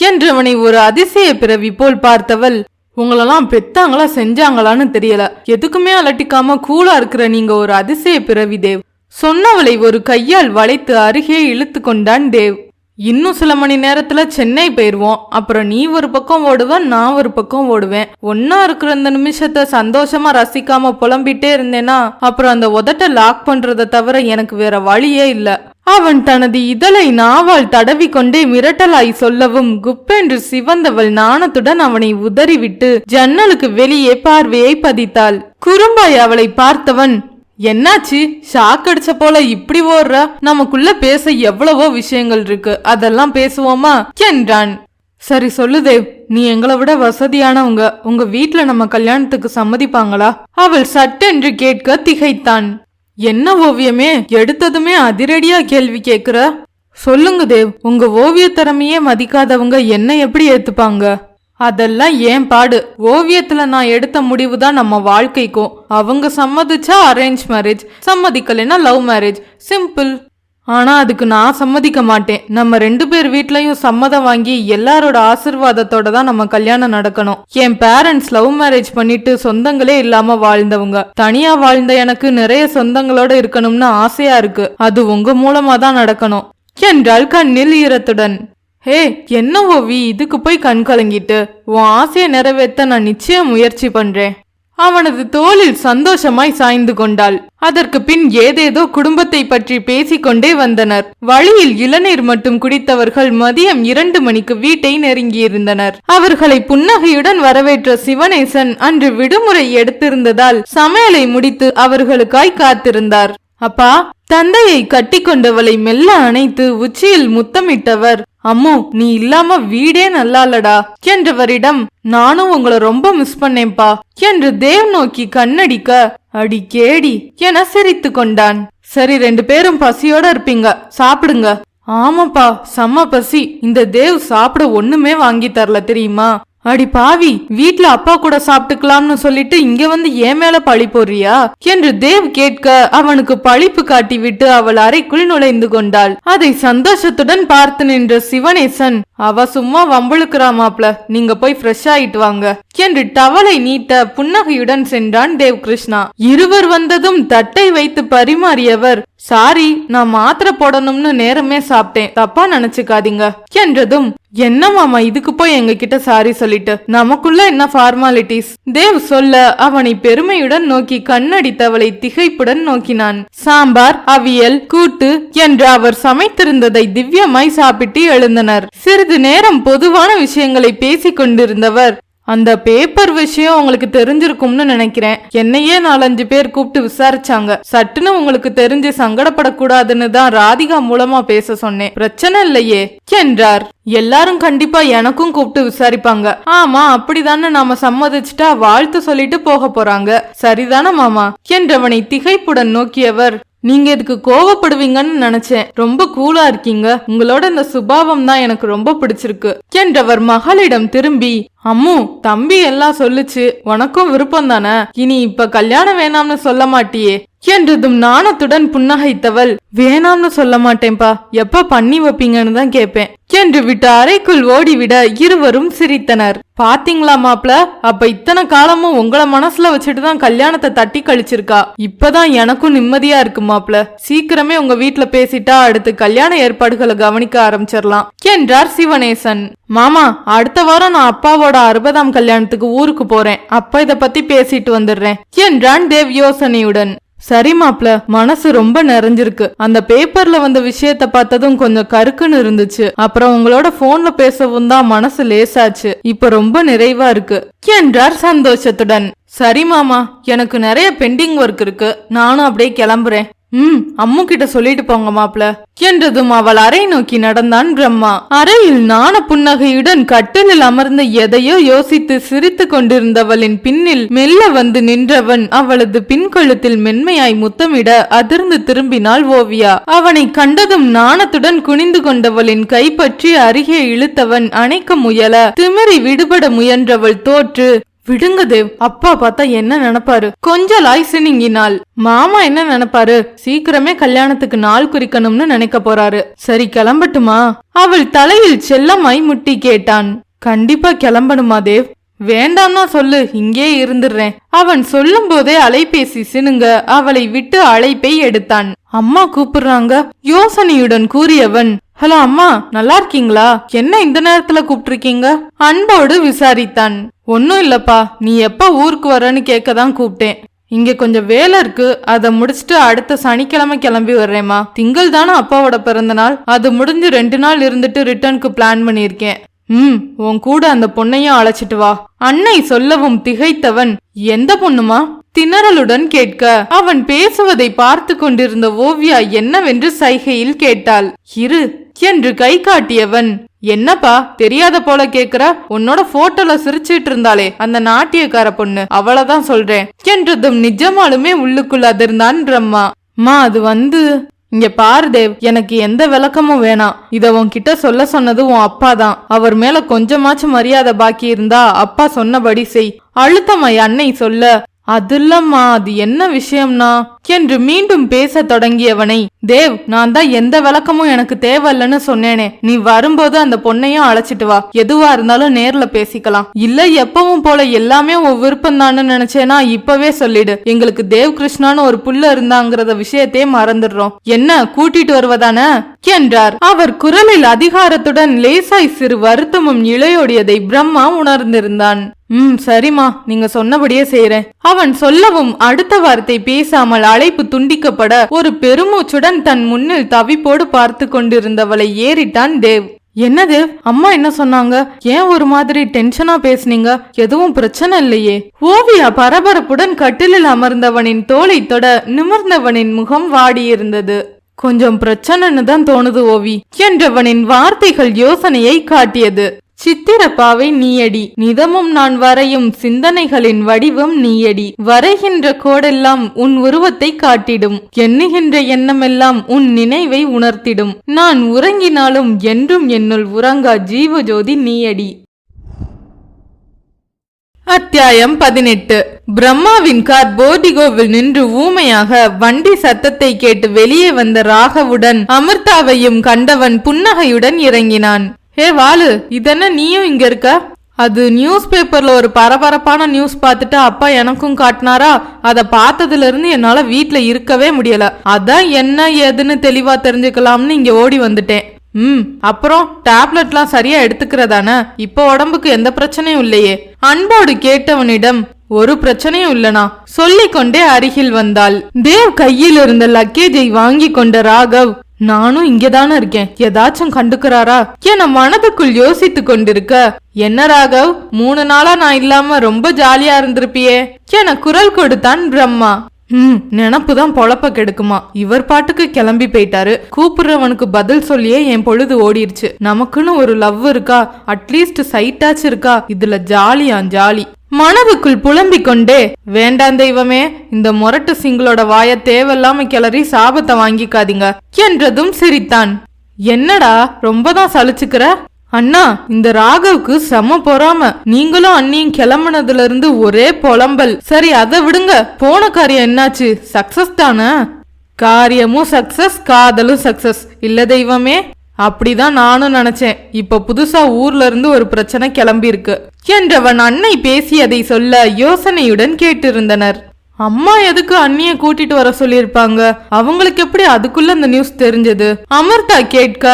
A: என்றவனை ஒரு அதிசய பிறவி போல் பார்த்தவள், உங்களெல்லாம் பெத்தாங்களா செஞ்சாங்களான்னு தெரியல, எதுக்குமே அலட்டிக்காம கூலா இருக்கிற நீங்க ஒரு அதிசய பிறவி தேவ் சொன்னவளை ஒரு கையால் வளைத்து அருகே இழுத்து கொண்டான் தேவ். இன்னும் சில மணி நேரத்துல சென்னை போயிருவோம். அப்புறம் நீ ஒரு பக்கம் ஓடுவேன், நான் ஒரு பக்கம் ஓடுவேன். ஒன்னா இருக்கிற இந்த நிமிஷத்தை சந்தோஷமா ரசிக்காம புலம்பிட்டே இருந்தேனா அப்புறம் அந்த உதட்ட லாக் பண்றதை தவிர எனக்கு வேற வழியே இல்ல. அவன் தனது இதழை நாவால் தடவி கொண்டே மிரட்டலாய் சொல்லவும் குப்பென்று சிவந்தவள் நாணத்துடன் அவனை உதறிவிட்டு ஜன்னலுக்கு வெளியே பார்வையை பதித்தாள். குறும்பாய் அவளை பார்த்தவன், என்னாச்சு, ஷாக் அடிச்ச போல இப்படி ஓடுற? நமக்குள்ள பேச எவ்வளவோ விஷயங்கள் இருக்கு, அதெல்லாம் பேசுவோமா என்றான். சரி சொல்லு தேவ், நீ எங்களை விட வசதியானவங்க, உங்க வீட்டுல நம்ம கல்யாணத்துக்கு சம்மதிப்பாங்களா? அவள் சட்டென்று கேட்க திகைத்தான். என்ன ஓவியமே எடுத்ததுமே அதிரடியா கேள்வி கேக்குற? சொல்லுங்க தேவ், உங்க ஓவிய திறமையே மதிக்காதவங்க என்ன எப்படி ஏத்துப்பாங்க? அதெல்லாம் ஏன் பாடு, ஓவியத்துல நான் எடுத்த முடிவுதான் நம்ம வாழ்க்கைக்கும். அவங்க சம்மதிச்சா அரேஞ்ச் மேரேஜ், சம்மதிக்கலைன்னா லவ் மேரேஜ், சிம்பிள். ஆனா அதுக்கு நான் சம்மதிக்க மாட்டேன். நம்ம 2 பேர் வீட்லயும் சம்மதம் வாங்கி எல்லாரோட ஆசிர்வாதத்தோட தான் நம்ம கல்யாணம் நடக்கணும். என் பேரண்ட்ஸ் லவ் மேரேஜ் பண்ணிட்டு சொந்தங்களே இல்லாம வாழ்ந்தவங்க. தனியா வாழ்ந்த எனக்கு நிறைய சொந்தங்களோட இருக்கணும்னு ஆசையா இருக்கு, அது உங்க மூலமா தான் நடக்கணும் என்றாள் கண்ணில் ஈரத்துடன். ஹே, என்ன ஓவி இதுக்கு போய் கண் கலங்கிட்டு? உன் ஆசையை நிறைவேற்ற நான் நிச்சயம் முயற்சி பண்றேன். அவனது தோளில் சந்தோஷமாய் சாய்ந்து கொண்டாள். அதற்கு பின் ஏதேதோ குடும்பத்தை பற்றி பேசிக்கொண்டே வந்தனர். வழியில் இளநீர் மட்டும் குடித்தவர்கள் மதியம் 2 மணிக்கு வீட்டை நெருங்கியிருந்தனர். அவர்களை புன்னகையுடன் வரவேற்ற சிவனேசன் அன்று விடுமுறை எடுத்திருந்ததால் சமையலை முடித்து அவர்களுக்காய் காத்திருந்தார். அப்பா, தந்தையை கட்டி கொண்டவளை மெல்ல அணைத்து உச்சியில் முத்தமிட்டவர், அம்மு நீ இல்லாம வீடே நல்லாலடா என்றவரிடம், நானும் உங்களை ரொம்ப மிஸ் பண்ணேன்பா என்று தேவ் நோக்கி கண்ணடிக்க, அடி கேடி என சிரித்து கொண்டான். சரி, 2 பேரும் பசியோட இருப்பீங்க, சாப்பிடுங்க. ஆமாப்பா, செம்ம பசி. இந்த தேவ் சாப்பிட ஒண்ணுமே வாங்கி தரல தெரியுமா? அடி பாவி, வீட்ல அப்பா கூட சாப்பிட்டுக்கலாம்னு சொல்லிட்டு இங்க வந்து ஏன் மேல பழி போடுறியா என்று தேவ் கேட்க, அவனுக்கு பழிப்பு காட்டிவிட்டு அவள் அறைக்குள் நுழைந்து கொண்டாள். அதை சந்தோஷத்துடன் பார்த்து நின்ற சிவனேசன், அவ சும்மா வம்புழுக்கிறாமாப்ல, நீங்க போய் ஃப்ரெஷ் ஆயிட்டு வாங்க என்று டவலை நீட்ட புன்னகையுடன் சென்றான் தேவ் கிருஷ்ணா. இருவர் வந்ததும் தட்டை வைத்து பரிமாறியவர், சாரி, நான் மாத்திரை போடணும்னு நேரமே சாப்பிட்டேன், தப்பா நினைச்சுக்காதீங்க என்றதும், என்ன மாமா இதுக்கு போய் எங்க கிட்ட சாரி சொல்லிட்டு, நமக்குள்ள என்ன ஃபார்மாலிட்டிஸ்? தேவ் சொல்ல அவனை பெருமையுடன் நோக்கி கண்ணடித்தவளை திகைப்புடன் நோக்கினான். சாம்பார், அவியல், கூட்டு என்று அவர் சமைத்திருந்ததை திவ்யமாய் சாப்பிட்டு எழுந்தனர். சிறிது நேரம் பொதுவான விஷயங்களை பேசிக் கொண்டிருந்தவர், அந்த பேப்பர் விஷயம் உங்களுக்கு தெரிஞ்சிருக்கும்னு நினைக்கிறேன். என்னையே 4-5 பேர் கூப்பிட்டு விசாரிச்சாங்க. சட்டுன்னு உங்களுக்கு தெரிஞ்சு சங்கடப்படக்கூடாதுன்னு தான் ராதிகா மூலமா பேச சொன்னேன். பிரச்சனை இல்லையே என்றார். எல்லாரும் கண்டிப்பா எனக்கும் கூப்பிட்டு விசாரிப்பாங்க. ஆமா, அப்படிதானே நாம சம்மதிச்சுட்டா வாழ்த்து சொல்லிட்டு போக போறாங்க. சரிதானே மாமா என்றவனை திகைப்புடன் நோக்கியவர், நீங்க இதுக்கு கோவப்படுவீங்கன்னு நினைச்சேன். ரொம்ப கூலா இருக்கீங்க. உங்களோட இந்த சுபாவம் தான் எனக்கு ரொம்ப பிடிச்சிருக்கு என்றவர் மகளிடம் திரும்பி, அம்மு தம்பி எல்லாம் சொல்லுச்சு, உனக்கும் விருப்பம் தானே, இனி இப்ப கல்யாணம் வேணாம்னு சொல்ல மாட்டியே என்றதும் நாணத்துடன் புன்னகைத்தவள், வேணாம்னு சொல்ல மாட்டேன்பா, எப்ப பண்ணி வைப்பீங்கன்னு தான் கேட்பேன் என்று விட்டு அறைக்குள் ஓடிவிட இருவரும் சிரித்தனர். பாத்தீங்களா மாப்ள, அப்ப இத்தனை காலமும் உங்களை மனசுல வச்சுட்டு தான் கல்யாணத்தை தட்டி கழிச்சிருக்கா. இப்பதான் எனக்கும் நிம்மதியா இருக்கு மாப்ள. சீக்கிரமே உங்க வீட்டுல பேசிட்டா அடுத்து கல்யாண ஏற்பாடுகளை கவனிக்க ஆரம்பிச்சிடலாம் என்றார் சிவனேசன். மாமா, அடுத்த வாரம் நான் அப்பாவோட 60ஆம் கல்யாணத்துக்கு ஊருக்கு போறேன். அப்ப இத பத்தி பேசிட்டு வந்துடுறேன் என்றான் தேவ் யோசனையுடன். சரி மாப்ள, மனசு ரொம்ப நிறைஞ்சிருக்கு. அந்த பேப்பர்ல வந்த விஷயத்த பார்த்ததும் கொஞ்சம் கருக்குன்னு இருந்துச்சு. அப்புறம் உங்களோட போன்ல பேசவும் தான் மனசு லேசாச்சு. இப்ப ரொம்ப நிறைவா இருக்கு என்றார் சந்தோஷத்துடன். சரி மாமா, எனக்கு நிறைய பெண்டிங் ஒர்க் இருக்கு, நானும் அப்படியே கிளம்புறேன். அம்மு கிட்ட சொல்லிட்டு போங்க மாப்ள என்றதும் அவள் அறை நோக்கி நடந்தான் பிரம்மா. அறையில் நாண புன்னகையுடன் கட்டிலில் அமர்ந்து எதையோ யோசித்து சிரித்து கொண்டிருந்தவளின் பின்னில் மெல்ல வந்து நின்றவன் அவளது பின்கழுத்தில் மென்மையாய் முத்தமிட அதிர்ந்து திரும்பினாள் ஓவியா. அவனை கண்டதும் நாணத்துடன் குனிந்து கொண்டவளின் கைப்பற்றி அருகே இழுத்தவன் அணைக்க முயல திமிரி விடுபட முயன்றவள் தோற்று, விடுங்க தேவ், அப்பா பார்த்தா என்ன நினைப்பாரு கொஞ்சலாய் சினிங்கினாள். மாமா என்ன நினைப்பாரு, சீக்கிரமே கல்யாணத்துக்கு நாள் குறிக்கணும்னு நினைக்க போறாரு. சரி கிளம்பட்டுமா? அவள் தலையில் செல்லமாய் முட்டி கேட்டான். கண்டிப்பா கிளம்பணுமா தேவ்? வேண்டாம்னா சொல்லு, இங்கே இருந்துடுறேன். அவன் சொல்லும் போதே அலைபேசி சினுங்க அவளை விட்டு அழைப்பை எடுத்தான். அம்மா கூப்பிடுறாங்க யோசனையுடன் கூறியவன், ஹலோ அம்மா, நல்லா இருக்கீங்களா? என்ன இந்த நேரத்துல கூப்பிட்டிருக்கீங்க அன்போடு விசாரித்தான். ஒன்னும் இல்லப்பா, நீ எப்ப ஊருக்கு வரன்னு கேட்கதான் கூப்பிட்டேன். இங்க கொஞ்சம் வேலை இருக்கு, அதை முடிச்சுட்டு அடுத்த சனிக்கிழமை கிளம்பி வர்றேம்மா. திங்கள் தானே அப்பாவோட பிறந்த நாள், அது முடிஞ்சு 2 நாள் இருந்துட்டு ரிட்டர்னுக்கு பிளான் பண்ணிருக்கேன். உன் கூட அந்த பொண்ணையும் அழைச்சிட்டு வா. அன்னை சொல்லவும் திகைத்தவன், எந்த பொண்ணுமா திணறலுடன் கேட்க, அவன் பேசுவதை பார்த்து கொண்டிருந்த ஓவியா என்னவென்று சைகையில் கேட்டாள். இரு என்று கை காட்டியவன், என்னப்பா தெரியாத போல கேக்குற? உன்னோட போட்டோல சிரிச்சிட்டு இருந்தாளே அந்த நாட்டியக்கார பொண்ணு, அவளதான் சொல்றேன் என்றதும் நிஜமாலுமே உள்ளுக்குள் அதிர்ந்தான் பிரம்மா. மா, அது வந்து இங்க பாரு தேவ், எனக்கு எந்த விளக்கமும் வேணாம். இத உன்கிட்ட சொல்ல சொன்னது உன் அப்பா தான். அவர் மேல கொஞ்சமாச்சும் மரியாதை பாக்கி இருந்தா அப்பா சொன்னபடி செய். அழுத்தமாய் அன்னை சொல்ல, அது இல்லம்மா, அது என்ன விஷயம்னா என்று மீண்டும் பேச தொடங்கியவனை, தேவ், நான் தான் எந்த விளக்கமும் எனக்கு தேவையில்லன்னு சொன்னேனே, நீ வரும்போது அந்த பொண்ணையும் அழைச்சிட்டு வா, எதுவா இருந்தாலும் நேர்ல பேசிக்கலாம். இல்ல எப்பவும் போல எல்லாமே உன் விருப்பம் தான்னு நினைச்சேனா இப்பவே சொல்லிடு. எங்களுக்கு தேவ் கிருஷ்ணான்னு ஒரு புள்ள இருந்தாங்கிறத விஷயத்தையே மறந்துடுறோம். என்ன கூட்டிட்டு வருவதானே என்றார். அவர் குரலில் அதிகாரத்துடன் லேசாய் சிறு வருத்தமும் இழையோடியதை பிரம்மா உணர்ந்திருந்தான். சரிம்மா, நீங்க சொன்னபடியே செய்றேன். அவன் சொல்லவும் அடுத்த வார்த்தை பேசாமல் அழைப்பு துண்டிக்கப்பட ஒரு பெருமூச்சுடன் தன் முன்னில் தவிப்போடு பார்த்து கொண்டிருந்தவளை ஏறிட்டான் தேவ். என்ன தேவ், அம்மா என்ன சொன்னாங்க? ஏன் ஒரு மாதிரி டென்ஷனா பேசுனீங்க? எதுவும் பிரச்சனை இல்லையே? ஓவியா பரபரப்புடன் கட்டிலில் அமர்ந்தவனின் தோளை தொட நிமிர்ந்தவனின் முகம் வாடியிருந்தது. கொஞ்சம் பிரச்சனைன்னு தான் தோணுது ஓவி என்றவனின் வார்த்தைகள் யோசனையை காட்டியது. சித்திரப்பாவை நீயடி, நிதமும் நான் வரையும் சிந்தனைகளின் வடிவம் நீயடி. வரைகின்ற கோடெல்லாம் உன் உருவத்தை காட்டிடும், எண்ணுகின்ற எண்ணமெல்லாம் உன் நினைவை உணர்த்திடும். நான் உறங்கினாலும் என்றும் என்னுள் உறங்கா ஜீவஜோதி நீயடி. அத்தியாயம் 18. பிரம்மாவின் கார் போர்டிகோவில் நின்று ஊமையாக வண்டி சத்தத்தை கேட்டு வெளியே வந்த ராகவுடன் அமிர்தாவையும் கண்டவன் புன்னகையுடன் இறங்கினான். ஹே வாலு, இதென்ன நீயும் இங்க இருக்க? அது நியூஸ் பேப்பர்ல ஒரு பரபரப்பான நியூஸ் பார்த்துட்டு அப்பா எனக்கும் காட்டினாரா, அத பார்த்ததுல இருந்து என்னால வீட்ல இருக்கவே முடியல. அதான் என்ன ஏதுன்னு தெளிவா தெரிஞ்சுக்கலாம்னு இங்க ஓடி வந்துட்டேன். அப்புறம் டேப்லெட்லாம் சரியா எடுத்துக்கிறதானே? இப்ப உடம்புக்கு எந்த பிரச்சனையும் இல்லையே? அன்போடு கேட்டவனிடம், ஒரு பிரச்சனையும் இல்லனா சொல்லிக்கொண்டே அருகில் வந்தாள். தேவ் கையில் இருந்த லக்கேஜை வாங்கி கொண்ட ராகவ், நானும் இங்கதானே இருக்கேன், ஏதாச்சும் கண்டுக்கிறாரா என மனதுக்குள் யோசித்து கொண்டிருக்க, என்ன ராகவ், 3 நாளா நான் இல்லாம ரொம்ப ஜாலியா இருந்திருப்பியே என குரல் கொடுத்தான் பிரம்மா. நினப்புதான் பொழப்ப கெடுக்குமா? இவர் பாட்டுக்கு கிளம்பி போயிட்டாரு. கூப்பிடுறவனுக்கு பதில் சொல்லியே என் பொழுது ஓடிருச்சு. நமக்குன்னு ஒரு லவ் இருக்கா? அட்லீஸ்ட் சைட்டாச்சு இருக்கா? இதுல ஜாலி. மனதுக்குள் புலம்பிக் கொண்டே, வேண்டாம் தெய்வமே, இந்த முரட்டு சிங்களோட வாய தேவையில்லாம கிளறி சாபத்தை வாங்கிக்காதீங்க என்றதும் சிரித்தான். என்னடா ரொம்பதான் சலிச்சுக்கிற? அண்ணா, இந்த ராகவுக்கு செம பொறாம. நீங்களும் அண்ணியும் கிளம்புனதுல இருந்து ஒரே புலம்பல். சரி அதை விடுங்க, போன காரியம் என்னாச்சு? சக்சஸ் தானே? காரியமும் சக்சஸ், காதலும் சக்சஸ் இல்ல தெய்வமே? அப்படிதான் நானும் நினைச்சேன். இப்ப புதுசா ஊர்ல இருந்து ஒரு பிரச்சனை கிளம்பி இருக்கு என்றவன் அன்னை பேசியதை சொல்ல யோசனையுடன் கேட்டிருந்தனர். அம்மா எதுக்கு அண்ணிய கூட்டிட்டு வர சொல்லிருப்பாங்க? அவங்களுக்கு எப்படி அதுக்குள்ள அந்த நியூஸ் தெரிஞ்சது? அமிர்தா கேட்க,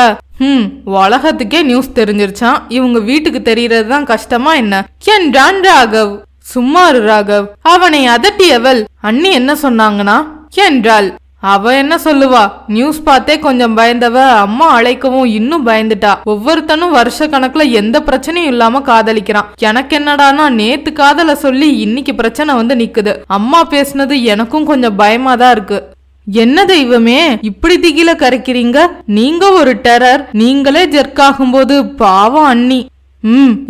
A: உலகத்துக்கே நியூஸ் தெரிஞ்சிருச்சான், இவங்க வீட்டுக்கு தெரியறதுதான் கஷ்டமா என்ன என்றான் ராகவ். சும்மாரு ராகவ், அவனை அதட்டியவள், அண்ணி என்ன சொன்னாங்கன்னா என்றாள். அவ என்ன சொல்லுவா? நியூஸ் பார்த்தே கொஞ்சம் பயந்தவ அம்மா அழைக்கவும் இன்னும் பயந்துட்டா. ஒவ்வொருத்தனும் வருஷ கணக்குல எந்த பிரச்சனையும் இல்லாம காதலிக்கிறான். எனக்கு என்னடானா நேத்து காதல சொல்லி இன்னைக்கு பிரச்சனை வந்து நிக்குது. அம்மா பேசுனது எனக்கும் கொஞ்சம் பயமாதான் இருக்கு. என்ன தெய்வமே இப்படி திகில கரைக்கிறீங்க? நீங்க ஒரு டெரர், நீங்களே ஜெர்க்காகும் போது பாவம் அண்ணி.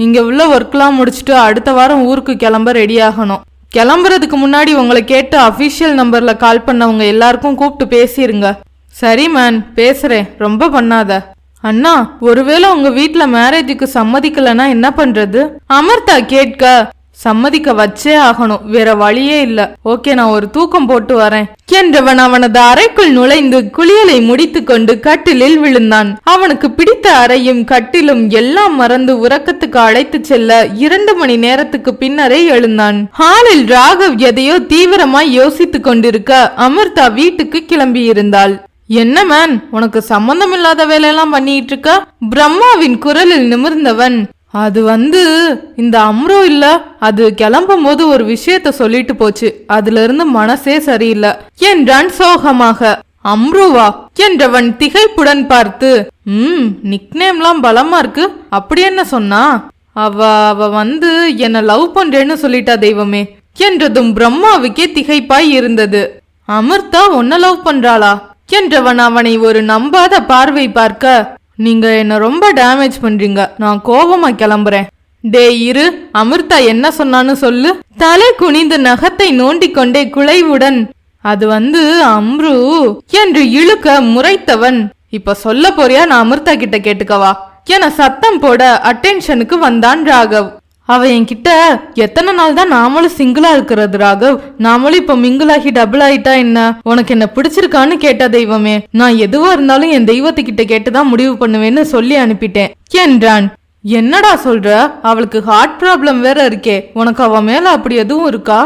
A: இங்க உள்ள ஒர்க்லாம் முடிச்சுட்டு அடுத்த வாரம் ஊருக்கு கிளம்ப ரெடி ஆகணும். கிளம்புறதுக்கு முன்னாடி உங்களை கேட்டு அபிஷியல் நம்பர்ல கால் பண்ணவங்க எல்லாருக்கும் கூப்பிட்டு பேசிருங்க. சரி மேன், பேசுறேன், ரொம்ப பண்ணாத. அண்ணா, ஒருவேளை உங்க வீட்டுல மேரேஜுக்கு சம்மதிக்கலன்னா என்ன பண்றது? அமிர்தா கேட்க, சம்மதிக்க வச்சே ஆகணும், வேற வழியே இல்ல. ஓகே, நான் ஒரு தூக்கம் போட்டு வரேன் என்றவன் அவனது அறைக்குள் நுழைந்து குளியலை முடித்து கொண்டு கட்டிலில் விழுந்தான். அவனுக்கு பிடித்த அறையும் கட்டிலும் எல்லாம் மறந்து உறக்கத்துக்கு அழைத்து செல்ல 2 மணி நேரத்துக்கு பின்னரே எழுந்தான். ஹாலில் ராகவ் எதையோ தீவிரமாய் யோசித்து கொண்டிருக்க அமிர்தா வீட்டுக்கு கிளம்பி இருந்தாள். என்ன மேன், உனக்கு சம்பந்தம் இல்லாத வேலையெல்லாம் பண்ணிட்டு இருக்க? பிரம்மாவின் குரலில் நிமிர்ந்தவன், அது இந்த அம்ரோ இல்ல, அது கிளம்பும் போது ஒரு விஷயத்த சொல்லிட்டு போச்சு, அதுல இருந்து மனசே சரியில்லை என்றான் சோகமாக. அம்ருவா என்றவன் திகைப்புடன் பார்த்து, நிக்நேம்லாம் பலமா இருக்கு, அப்படி என்ன சொன்னா? அவ என்ன லவ் பண்றேன்னு சொல்லிட்டா தெய்வமே என்றதும் பிரம்மாவுக்கே திகைப்பாய் இருந்தது. அமிர்தா உன்ன லவ் பண்றாளா என்றவன் அவனை ஒரு நம்பாத பார்வை பார்க்க, நீங்க என்ன ரொம்ப டேமேஜ் பண்றீங்க, நான் கோபமா கிளம்புறேன். டே இரு, அமிர்தா என்ன சொன்னான்னு சொல்லு. தலை குனிந்து நகத்தை நோண்டி கொண்டே குலைவுடன், அது அம்ரு என்று இழுக்க முறைத்தவன், இப்ப சொல்ல போறியா? நான் அமிர்தா கிட்ட கேட்டுக்கவா என சத்தம் போட அட்டென்ஷனுக்கு வந்தான் ராகவ். அவ என்கிட்ட எத்தனை நாள் தான் நாமளும் சிங்கிளா இருக்கிறது ராகவ், நாமளும் இப்ப மிங்கிள் ஆகி டபுள் ஆயிட்டா என்ன, உனக்கு என்ன பிடிச்சிருக்கான்னு கேட்டா தெய்வமே, நான் எதுவா இருந்தாலும் என் தெய்வத்துக்கிட்ட கேட்டுதான் முடிவு பண்ணுவேன்னு சொல்லி அனுப்பிட்டேன் என்றான். என்னடா சொல்ற, அவளுக்கு ஹார்ட் ப்ராப்ளம் வேற இருக்கே, உனக்கு அவ மேல அப்படி எதுவும் இருக்கா?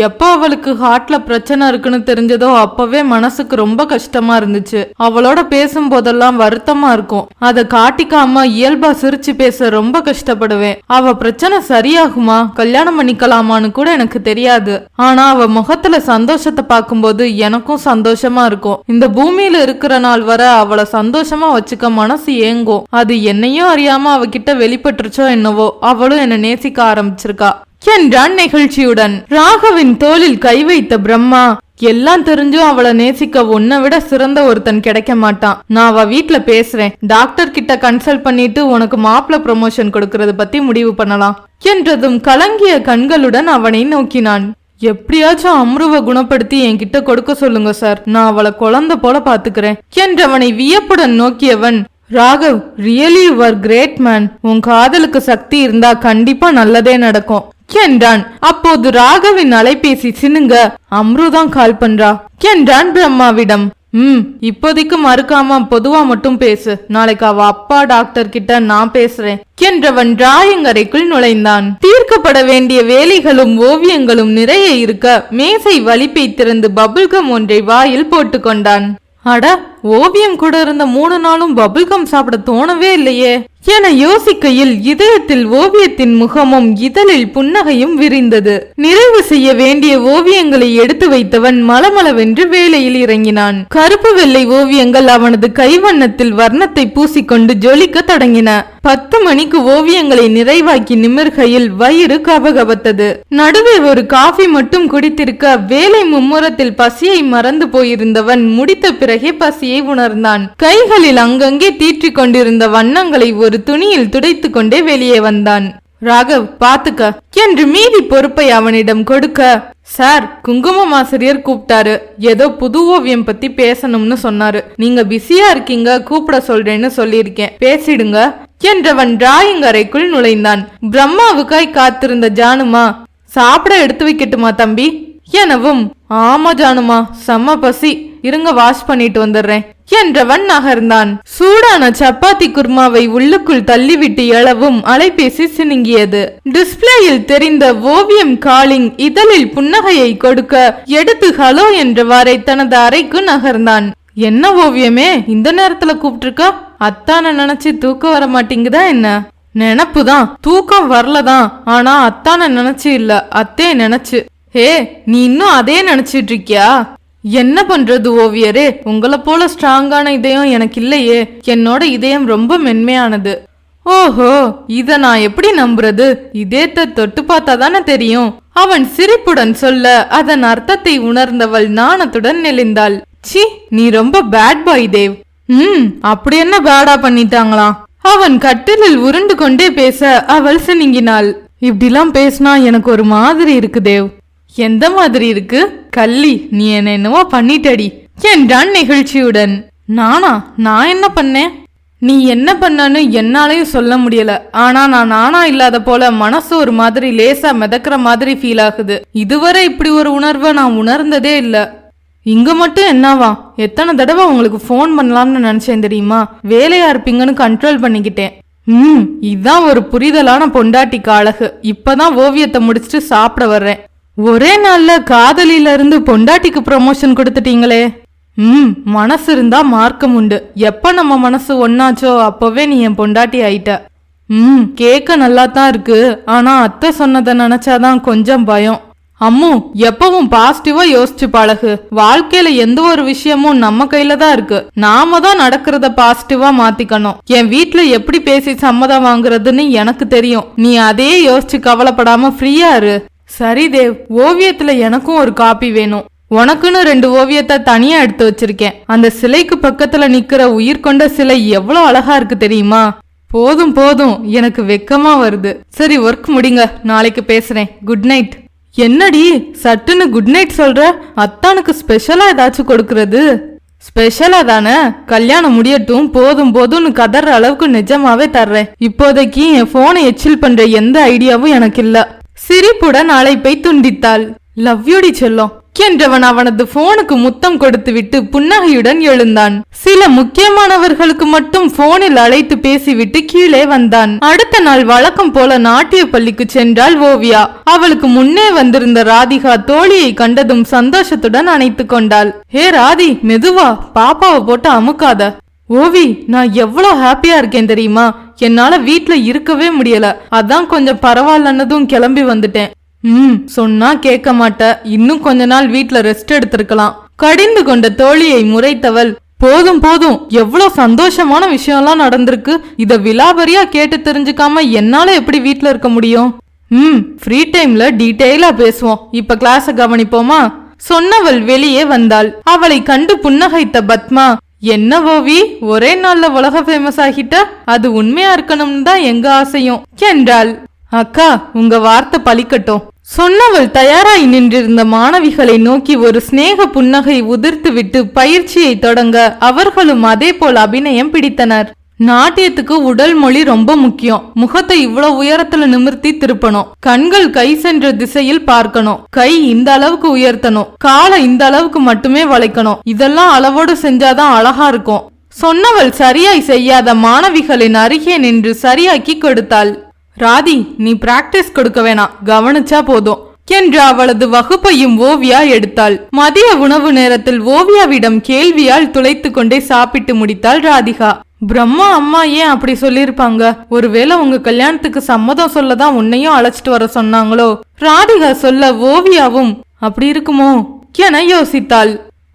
A: எப்ப அவளுக்கு ஹார்ட்ல பிரச்சனை இருக்குன்னு தெரிஞ்சதோ அப்பவே மனசுக்கு ரொம்ப கஷ்டமா இருந்துச்சு. அவளோட பேசும் போதெல்லாம் வருத்தமா இருக்கும். அத காட்டிக்காம இயல்பா சிரிச்சு பேச ரொம்ப கஷ்டப்படுவேன். அவ பிரச்சனை சரியாகுமா, கல்யாணம் பண்ணிக்கலாமான்னு கூட எனக்கு தெரியாது. ஆனா அவ முகத்துல சந்தோஷத்தை பார்க்கும்போது எனக்கும் சந்தோஷமா இருக்கும். இந்த பூமியில இருக்கிற நாள் வர அவளை சந்தோஷமா வச்சுக்க மனசு ஏங்கும். அது என்னையும் அறியாம அவகிட்ட வெளிப்பட்டுருச்சோ என்னவோ, அவளும் என்ன நேசிக்க ஆரம்பிச்சிருக்கா என்றான் நெகிழ்ச்சியுடன். ராகவின் தோளில் கை வைத்த பிரம்மா, எல்லாம் தெரிஞ்சும் அவளை நேசிக்க உன்னை விட சிறந்த ஒருத்தன் கிடைக்க மாட்டான். நான் அவ வீட்டுல பேசுறேன், டாக்டர் கிட்ட கன்சல்ட் பண்ணிட்டு உனக்கு மாப்பிள ப்ரமோஷன் கொடுக்கறது பத்தி முடிவு பண்ணலாம் என்றதும் கலங்கிய கண்களுடன் அவனை நோக்கினான். எப்படியாச்சும் அம்ருவை குணப்படுத்தி என்கிட்ட கொடுக்க சொல்லுங்க சார், நான் அவளை குழந்தை போல பாத்துக்கிறேன் என்றவனை வியப்புடன் நோக்கியவன், Raghav, really you are great man. உன் காதலுக்கு சக்தி இருந்தா கண்டிப்பா நல்லதே நடக்கும் என்றான். அப்போது ராகவின் அலைபேசி சினுங்க, அம்ருதான் கால் பண்றா என்றான் பிரம்மாவிடம். இப்போதைக்கு மறுக்காம பொதுவா மட்டும் பேசு, நாளைக்கு அவ அப்பா டாக்டர் கிட்ட நான் பேசுறேன் என்றவன் டிராயிங் அறைக்குள் நுழைந்தான். தீர்க்கப்பட வேண்டிய வேலைகளும் ஓவியங்களும் நிறைய இருக்க மேசை வலிப்பை திறந்து பபுல்கம் ஒன்றை வாயில் போட்டு கொண்டான். அட, ஓவியம் கூட இருந்த 3 நாளும் பபுல்கம் சாப்பிட தோணவே இல்லையே என யோசிக்கையில் இதயத்தில் ஓவியத்தின் முகமும் இதழில் புன்னகையும் விரிந்தது. நிறைவு செய்ய வேண்டிய ஓவியங்களை எடுத்து வைத்தவன் மலமளவென்று வேலையில் இறங்கினான். கருப்பு வெள்ளை ஓவியங்கள் அவனது கைவண்ணத்தில் வர்ணத்தை பூசிக்கொண்டு ஜொலிக்க தொடங்கின. 10 மணிக்கு ஓவியங்களை நிறைவாக்கி நிமிர்கையில் வயிறு கபகபத்தது. நடுவே ஒரு காஃபி மட்டும் குடித்திருக்க வேலை மும்முரத்தில் பசியை மறந்து போயிருந்தவன் முடித்த பிறகே பசியை உணர்ந்தான். கைகளில் அங்கங்கே தீற்றிக் கொண்டிருந்த வண்ணங்களை ஒரு துணியில் துடைத்து கொண்டே வெளியே வந்தான். ராகவ், பாத்துக்க என்று மீதி பொறுப்பை அவனிடம் கொடுக்க, சார், குங்குமம் ஆசிரியர் கூப்பிட்டாரு, ஏதோ புது ஓவியம் பத்தி பேசணும்னு சொன்னாரு, நீங்க பிஸியா இருக்கீங்க, கூப்பிட சொல்றேன்னு சொல்லியிருக்கேன், பேசிடுங்க என்றவன் டிராயிங் அறைக்குள் நுழைந்தான். பிரம்மாவுக்காய் காத்திருந்த ஜானுமா, சாப்பிட எடுத்து வைக்கட்டுமா தம்பி எனவும், ஆமா ஜானுமா, செம்ம பசி, இருங்க வாஷ் பண்ணிட்டு வந்துடுறேன் என்றவன் நகர்ந்தான். சூடான சப்பாத்தி குர்மாவை உள்ளுக்குள் தள்ளிவிட்டு எழவும் அலைபேசி சினுங்கியது. டிஸ்பிளேயில் தெரிந்த ஓவியம் காலிங் இதழில் புன்னகையை கொடுக்க எடுத்து ஹலோ என்றவாறே தனது அறைக்கு நகர்ந்தான். என்ன ஓவியமே இந்த நேரத்துல கூப்பிட்டுருக்க? அத்தான நினைச்சு தூக்கம் வர மாட்டேங்குதா என்ன? நினப்புதான், தூக்கம் வரலதான், ஆனா அத்தான நினைச்சு இல்ல, அத்தே நினைச்சு. ஹே, நீ இன்னும் அதே நினைச்சிட்டு இருக்கியா? என்ன பண்றது ஓவியரே, உங்களை போல ஸ்ட்ராங்கான இதயம் எனக்கு இல்லையே, என்னோட இதயம் ரொம்ப மென்மையானது. ஓஹோ, இத நான் எப்படி நம்புறது? இதயத்தை தொட்டு பார்த்தா தானே தெரியும் அவன் சிரிப்புடன் சொல்ல அதன் அர்த்தத்தை உணர்ந்தவள் நாணத்துடன் நெளிந்தாள். சி, நீ ரொம்ப பேட் பாய் தேவ். அப்படி என்ன பேடா பண்ணிட்டாங்களாம்? அவன் கட்டிலில் உருண்டு கொண்டே பேச அவள் சினுங்கினாள். இப்படிலாம் பேசினா எனக்கு ஒரு மாதிரி இருக்கு தேவ். எந்த மாதிரி இருக்கு? கள்ளி, நீ என்ன என்னவோ பண்ணிட்டடி என்றான் நெகிழ்ச்சியுடன். நான் என்ன பண்ணேன்? நீ என்ன பண்ணன்னு என்னாலையும் சொல்ல முடியல. ஆனா நான் நானா இல்லாத போல மனசு ஒரு மாதிரி லேசா மிதக்கிற மாதிரி ஃபீல் ஆகுது. இதுவரை இப்படி ஒரு உணர்வை நான் உணர்ந்ததே இல்ல. இங்க மட்டும் என்னவா, எத்தனை தடவை உங்களுக்கு போன் பண்ணலாம்னு நினைச்சேன் தெரியுமா? வேலையா இருப்பீங்கன்னு கண்ட்ரோல் பண்ணிக்கிட்டேன். இதுதான் ஒரு புரிதலான பொண்டாட்டிக்கு அழகு. இப்பதான் ஓவியத்தை முடிச்சுட்டு சாப்பிட வர்றேன். ஒரே நாள்ல காதலில இருந்து பொண்டாட்டிக்கு ப்ரமோஷன் கொடுத்துட்டீங்களே. மனசு இருந்தா மார்க்கம் உண்டு. எப்ப நம்ம மனசு ஒன்னாச்சோ அப்பவே நீ என் பொண்டாட்டி ஆயிட்ட. கேட்க நல்லா தான் இருக்கு. ஆனா அத்தை சொன்னதை நினைச்சாதான் கொஞ்சம் பயம். அம்மு, எப்பவும் பாசிட்டிவா யோசிச்சு பழகு. வாழ்க்கையில எந்த ஒரு விஷயமும் நம்ம கையில தான் இருக்கு. நாம தான் நடக்கிறத பாசிட்டிவா மாத்திக்கணும். என் வீட்டுல எப்படி பேசி சம்மதம் வாங்குறதுன்னு எனக்கு தெரியும். நீ அதே யோசிச்சு கவலைப்படாம ஃப்ரீயா இரு. சரி தேவ், ஓவியத்துல எனக்கும் ஒரு காப்பி வேணும். உனக்குன்னு 2 ஓவியத்தை தனியா எடுத்து வச்சிருக்கேன். அந்த சிலைக்கு பக்கத்துல நிக்கிற உயிர் கொண்ட சிலை எவ்வளவு அழகா இருக்கு தெரியுமா? போதும் போதும், எனக்கு வெக்கமா வருது. சரி, ஒர்க் முடிங்க, நாளைக்கு பேசுறேன். Good night. என்னடி சட்டுன்னு குட் நைட் சொல்ற? அத்தானுக்கு ஸ்பெஷலா ஏதாச்சும் கொடுக்கறது? ஸ்பெஷலா தானே, கல்யாணம் முடியட்டும் போதும் போதும்னு கதற அளவுக்கு நிஜமாவே தர்றேன். இப்போதைக்கு என் போனை எச்சில் பண்ற எந்த ஐடியாவும் எனக்கு இல்ல. சிரிப்புடன் அழைப்பை துண்டித்தாள். லவ் யூடி செல்லம் என்றவன் அவனது போனுக்கு முத்தம் கொடுத்து விட்டு புன்னகையுடன் எழுந்தான். சில முக்கியமானவர்களுக்கு மட்டும் போனில் அழைத்து பேசிவிட்டு கீழே வந்தான். அடுத்த நாள் வழக்கம் போல நாட்டிய பள்ளிக்கு சென்றாள் ஓவியா. அவளுக்கு முன்னே வந்திருந்த ராதிகா தோழியை கண்டதும் சந்தோஷத்துடன் அணைத்து கொண்டாள். ஹே ராதி, மெதுவா, பாப்பாவை போட்டு அமுக்காத. ஓவி, நான் எவ்வளவு ஹாப்பியா இருக்கேன் தெரியுமா? என்னால வீட்ல இருக்கவே முடியல, அதான் கொஞ்சம் பரவாயில்லன்னதும் கிளம்பி வந்துட்டேன். சொன்னா கேட்க மாட்ட, இன்னும் கொஞ்ச நாள் வீட்ல ரெஸ்ட் எடுத்திருக்கலாம். கடிந்து கொண்ட தோழியை முறைத்தவள், போதும் போதும், எவ்வளவு சந்தோஷமான விஷயம்லாம் நடந்திருக்கு. இத விலாவரியா கேட்டு தெரிஞ்சுக்காம என்னால எப்படி வீட்ல இருக்க முடியும்? ஃப்ரீ டைம்ல டீட்டெயிலா பேசுவோம், இப்ப கிளாஸ கவனிப்போமா? சொன்னவள் வெளியே வந்தாள். அவளை கண்டு புன்னகைத்த பத்மா, என்ன ஓவி, ஒரே நாள்ல உலக ஃபேமஸ் ஆகிட்ட, அது உண்மையா இருக்கணும்னு தான் எங்க ஆசையும் என்றாள். அக்கா, உங்க வார்த்தை பலிக்கட்டும். சொன்னவள் தயாராய் நின்றிருந்த மாணவிகளை நோக்கி ஒரு சிநேக புன்னகை உதிர்த்து விட்டு பயிற்சியை தொடங்க அவர்களும் அதே போல் அபிநயம் பிடித்தனர். நாட்டியத்துக்கு உடல் மொழி ரொம்ப முக்கியம். முகத்தை இவ்வளவு உயரத்துல நிமிர்த்தி திருப்பணும். கண்கள் கை சென்ற திசையில் பார்க்கணும். கை இந்த அளவுக்கு உயர்த்தணும். காலை இந்த அளவுக்கு மட்டுமே வளைக்கணும். இதெல்லாம் அளவோடு செஞ்சாதான் அழகா இருக்கும். சொன்னவள் சரியாய் செய்யாத மாணவிகளின் அருகே நின்று சரியாக்கி கொடுத்தாள். ராதி, நீ பிராக்டிஸ் கொடுக்க வேணாம், கவனிச்சா போதும் என்று அவளது வகுப்பையும் ஓவியா எடுத்தாள். மதிய உணவு நேரத்தில் ஓவியாவிடம் கேள்வியால் துளைத்து கொண்டே சாப்பிட்டு முடித்தாள் ராதிகா. பிரம்மா அம்மா ஏன் அப்படி சொல்லிருப்பாங்க? ஒருவேளை உங்க கல்யாணத்துக்கு சம்மதம் சொல்லதான் உன்னையும் அழைச்சிட்டு வர சொன்னாங்களோ? ராதிகா சொல்ல ஓவியாவும் அப்படி இருக்குமோ என யோசித்தாள்.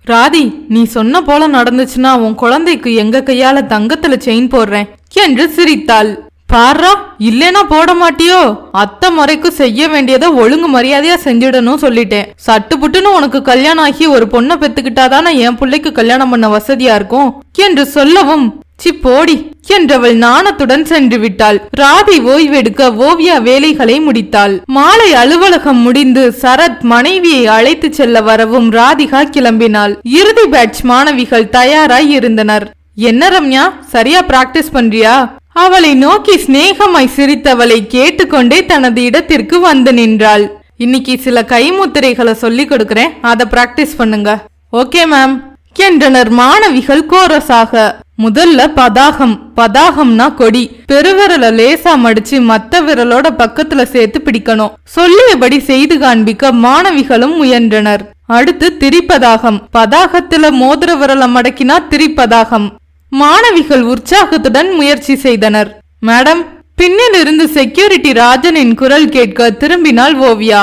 A: ராதி, நீ சொன்ன போல நடந்துச்சுன்னா உன் குழந்தைக்கு எங்க கையால தங்கத்துல செயின் போடுறேன் என்று சிரித்தாள். பாரா, இல்லேனா போட மாட்டியோ? அத்தை முறைக்கு செய்ய வேண்டியதை ஒழுங்கு மரியாதையா செஞ்சிடணும் சொல்லிட்டேன். சட்டு புட்டுன்னு உனக்கு கல்யாணம் ஆகி ஒரு பொண்ணை பெத்துக்கிட்டாதானே என் பிள்ளைக்கு கல்யாணம் பண்ண வசதியா இருக்கும் என்று சொல்லவும், சிப்போடி என்றவள் நாணத்துடன் சென்று விட்டாள். ராதி ஓய்வெடுக்க ஓவியா வேலைகளை முடித்தாள். மாலை அலுவலகம் முடிந்து சரத் மனைவியை அழைத்து செல்ல வரவும் ராதிகா கிளம்பினாள். இறுதி பேட்ச் மாணவிகள் தயாராய் இருந்தனர். என்ன ரம்யா, சரியா பிராக்டிஸ் பண்றியா? அவளை நோக்கி சிநேகமாய் சிரித்தவளை கேட்டுக்கொண்டே தனது இடத்திற்கு வந்து நின்றாள். இன்னைக்கு சில கைமுத்திரைகளை சொல்லி கொடுக்கறேன், அதை பிராக்டிஸ் பண்ணுங்க. ஓகே மேம் என்றனர் மாணவிகள் கோரஸாக. முதல்ல பதாகம். பதாகம்னா கொடி. பெருவிரல லேசா மடிச்சு மத்த விரலோட பக்கத்துல சேர்த்து பிடிக்கணும். சொல்லியபடி செய்து காண்பிக்க மாணவிகளும் முயன்றனர். அடுத்து திரிப்பதாகம். பதாகத்துல மோதிர விரல மடக்கினா திரிப்பதாகம். மாணவிகள் உற்சாகத்துடன் முயற்சி செய்தனர். மேடம், பின்னில் இருந்து செக்யூரிட்டி ராஜனின் குரல் கேட்க திரும்பினாள் ஓவியா.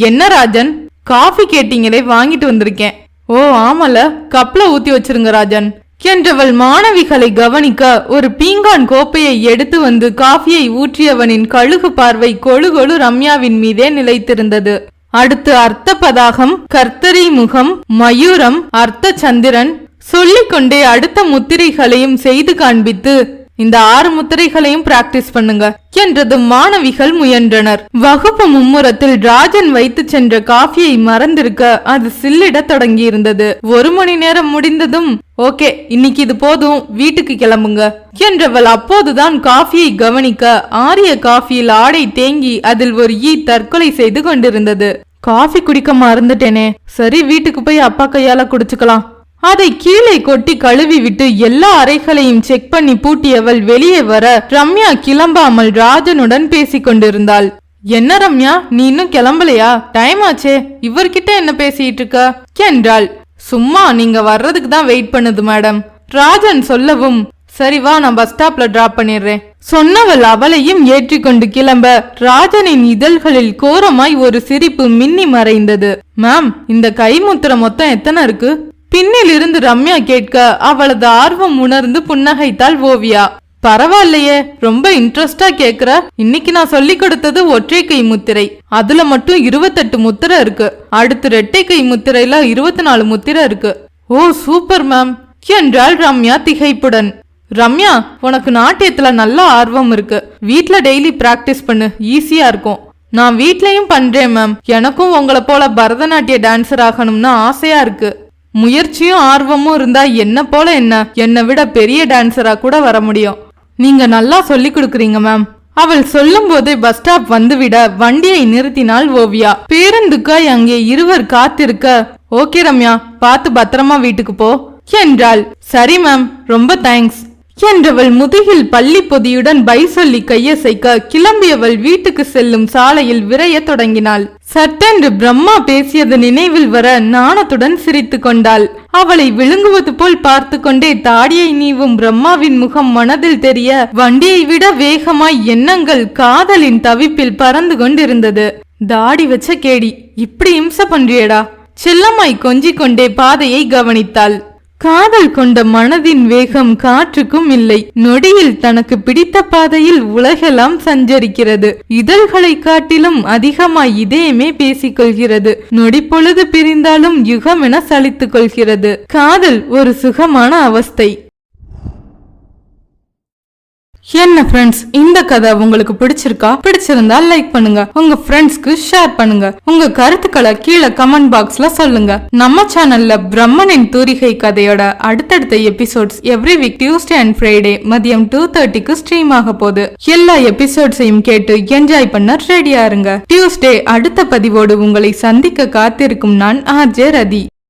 A: என்ன ராஜன், காஃபி கேட்டீங்களே, வாங்கிட்டு வந்திருக்கேன். ஓ ஆமல, கப்ல ஊத்தி வச்சிருங்க ராஜன் என்றவள் மாணவிகளை கவனிக்க ஒரு பீங்கான் கோப்பையை எடுத்து வந்து காஃபியை ஊற்றியவனின் கழுகு பார்வை கொழு கொழு ரம்யாவின் மீதே நிலைத்திருந்தது. அடுத்து அர்த்த பதாகம், கர்த்தரி முகம், மயூரம், அர்த்த சந்திரன் சொல்லிக்கொண்டே அடுத்த முத்திரைகளையும் செய்து காண்பித்து, இந்த 6 முத்திரைகளையும் பிராக்டிஸ் பண்ணுங்க என்றதும் மாணவிகள் முயன்றனர். வகுப்பு மும்முரத்தில் ராஜன் வைத்து சென்ற காஃபியை மறந்திருக்க அது சில்லிட தொடங்கி இருந்தது. 1 மணி நேரம் முடிந்ததும், ஓகே இன்னைக்கு இது போதும், வீட்டுக்கு கிளம்புங்க என்றவள் அப்போதுதான் காஃபியை கவனிக்க ஆரிய காஃபியில் ஆடை தேங்கி அதில் ஒரு ஈ தற்கொலை செய்து கொண்டிருந்தது. காஃபி குடிக்க மறந்துட்டேனே, சரி வீட்டுக்கு போய் அப்பா கையால குடிச்சுக்கலாம். அதை கீழே கொட்டி கழுவி விட்டு எல்லா அறைகளையும் செக் பண்ணி பூட்டியவள் வெளியே வர ரம்யா கிளம்பாமல் ராஜனுடன் பேசிக் கொண்டிருந்தாள். என்ன ரம்யா, நீ இன்னும் கிளம்பலையா? டைம் ஆச்சே, இவர்கிட்ட என்ன பேசிட்டு இருக்க என்றாள். சும்மா நீங்க வர்றதுக்கு தான் வெயிட் பண்ணுது மேடம் ராஜன் சொல்லவும், சரி வா, நான் பஸ் ஸ்டாப்ல டிராப் பண்ணிடுறேன் சொன்னவள் அவளையும் ஏற்றிக்கொண்டு கிளம்ப ராஜனின் இதழ்களில் கோரமாய் ஒரு சிரிப்பு மின்னி மறைந்தது. மேம், இந்த கைமுத்திர மொத்தம் எத்தனை இருக்கு? பின்னில் இருந்து ரம்யா கேட்க அவளது ஆர்வம் உணர்ந்து புன்னகைத்தாள் ஓவியா. பரவாயில்லையே, ரொம்ப இன்ட்ரெஸ்டா கேக்குற. இன்னைக்கு நான் சொல்லி கொடுத்தது ஒற்றை கை முத்திரை, அதுல மட்டும் 28 முத்திரை இருக்கு. அடுத்து இரட்டை கை முத்திரையில 24 முத்திரை இருக்கு. ஓ சூப்பர் மேம் என்றாள் ரம்யா திகைப்புடன். ரம்யா, உனக்கு நாட்டியத்துல நல்ல ஆர்வம் இருக்கு. வீட்ல டெய்லி பிராக்டிஸ் பண்ணு, ஈஸியா இருக்கும். நான் வீட்லயும் பண்றேன் மேம். எனக்கும் உங்களை போல பரதநாட்டிய டான்சர் ஆகணும்னு ஆசையா இருக்கு. முயற்சியும் ஆர்வமும் இருந்தா என்ன போல என்னை விட பெரிய டான்சரா கூட வர முடியும். நீங்க நல்லா சொல்லி கொடுக்குறீங்க மேம். அவள் சொல்லும் போதே பஸ் ஸ்டாப் வந்துவிட வண்டியை நிறுத்தினாள் ஓவியா. பேருந்துக்காய் அங்கே இருவர் காத்திருக்க, ஓகே ரம்யா, பார்த்து பத்திரமா வீட்டுக்கு போ என்றாள். சரி மேம், ரொம்ப தேங்க்ஸ் என்றவள் முதுகில் பள்ளி பொதியுடன் பை சொல்லி கையசைக்க கிளம்பியவள் வீட்டுக்கு செல்லும் சாலையில் விரைய தொடங்கினாள். சட்டென்று பிரம்மா பேசியது நினைவில் வர நாணத்துடன் சிரித்து கொண்டாள். அவளை விழுங்குவது போல் பார்த்து கொண்டே தாடியை நீவும் பிரம்மாவின் முகம் மனதில் தெரிய வண்டியை விட வேகமாய் எண்ணங்கள் காதலின் தவிப்பில் பறந்து கொண்டிருந்தது. தாடி வச்ச கேடி, இப்படி இம்ச பண்றியடா. செல்லம்மாய் கொஞ்சிக் கொண்டே பாதையை கவனித்தாள். காதல் கொண்ட மனதின் வேகம் காற்றுக்கும் இல்லை. நொடியில் தனக்கு பிடித்த பாதையில் உலகெல்லாம் சஞ்சரிக்கிறது. இதழ்களை காட்டிலும் அதிகமாய் இதயமே பேசிக்கொள்கிறது. நொடி பொழுது பிரிந்தாலும் யுகம் என சலித்துக் கொள்கிறது. காதல் ஒரு சுகமான அவஸ்தை. என்ன ஃப்ரெண்ட்ஸ், இந்த கதை உங்களுக்கு பிடிச்சிருக்கா? பிடிச்சிருந்தா லைக் பண்ணுங்க, உங்க ஃப்ரெண்ட்ஸ்க்கு ஷேர் பண்ணுங்க, உங்க கருத்துக்களை கீழே கமெண்ட் பாக்ஸ்ல சொல்லுங்க. நம்ம சேனல்ல பிரம்மனின் தூரிகை கதையோட அடுத்தடுத்த episodes every week Tuesday and Friday மதியம் 2:30க்கு ஸ்ட்ரீம் ஆக போகுது. எல்லா எபிசோட்ஸையும் கேட்டு என்ஜாய் பண்ண ரெடியா இருங்க. டியூஸ்டே அடுத்த பதிவோடு உங்களை சந்திக்க காத்திருக்கும் நான் RJ ரதி.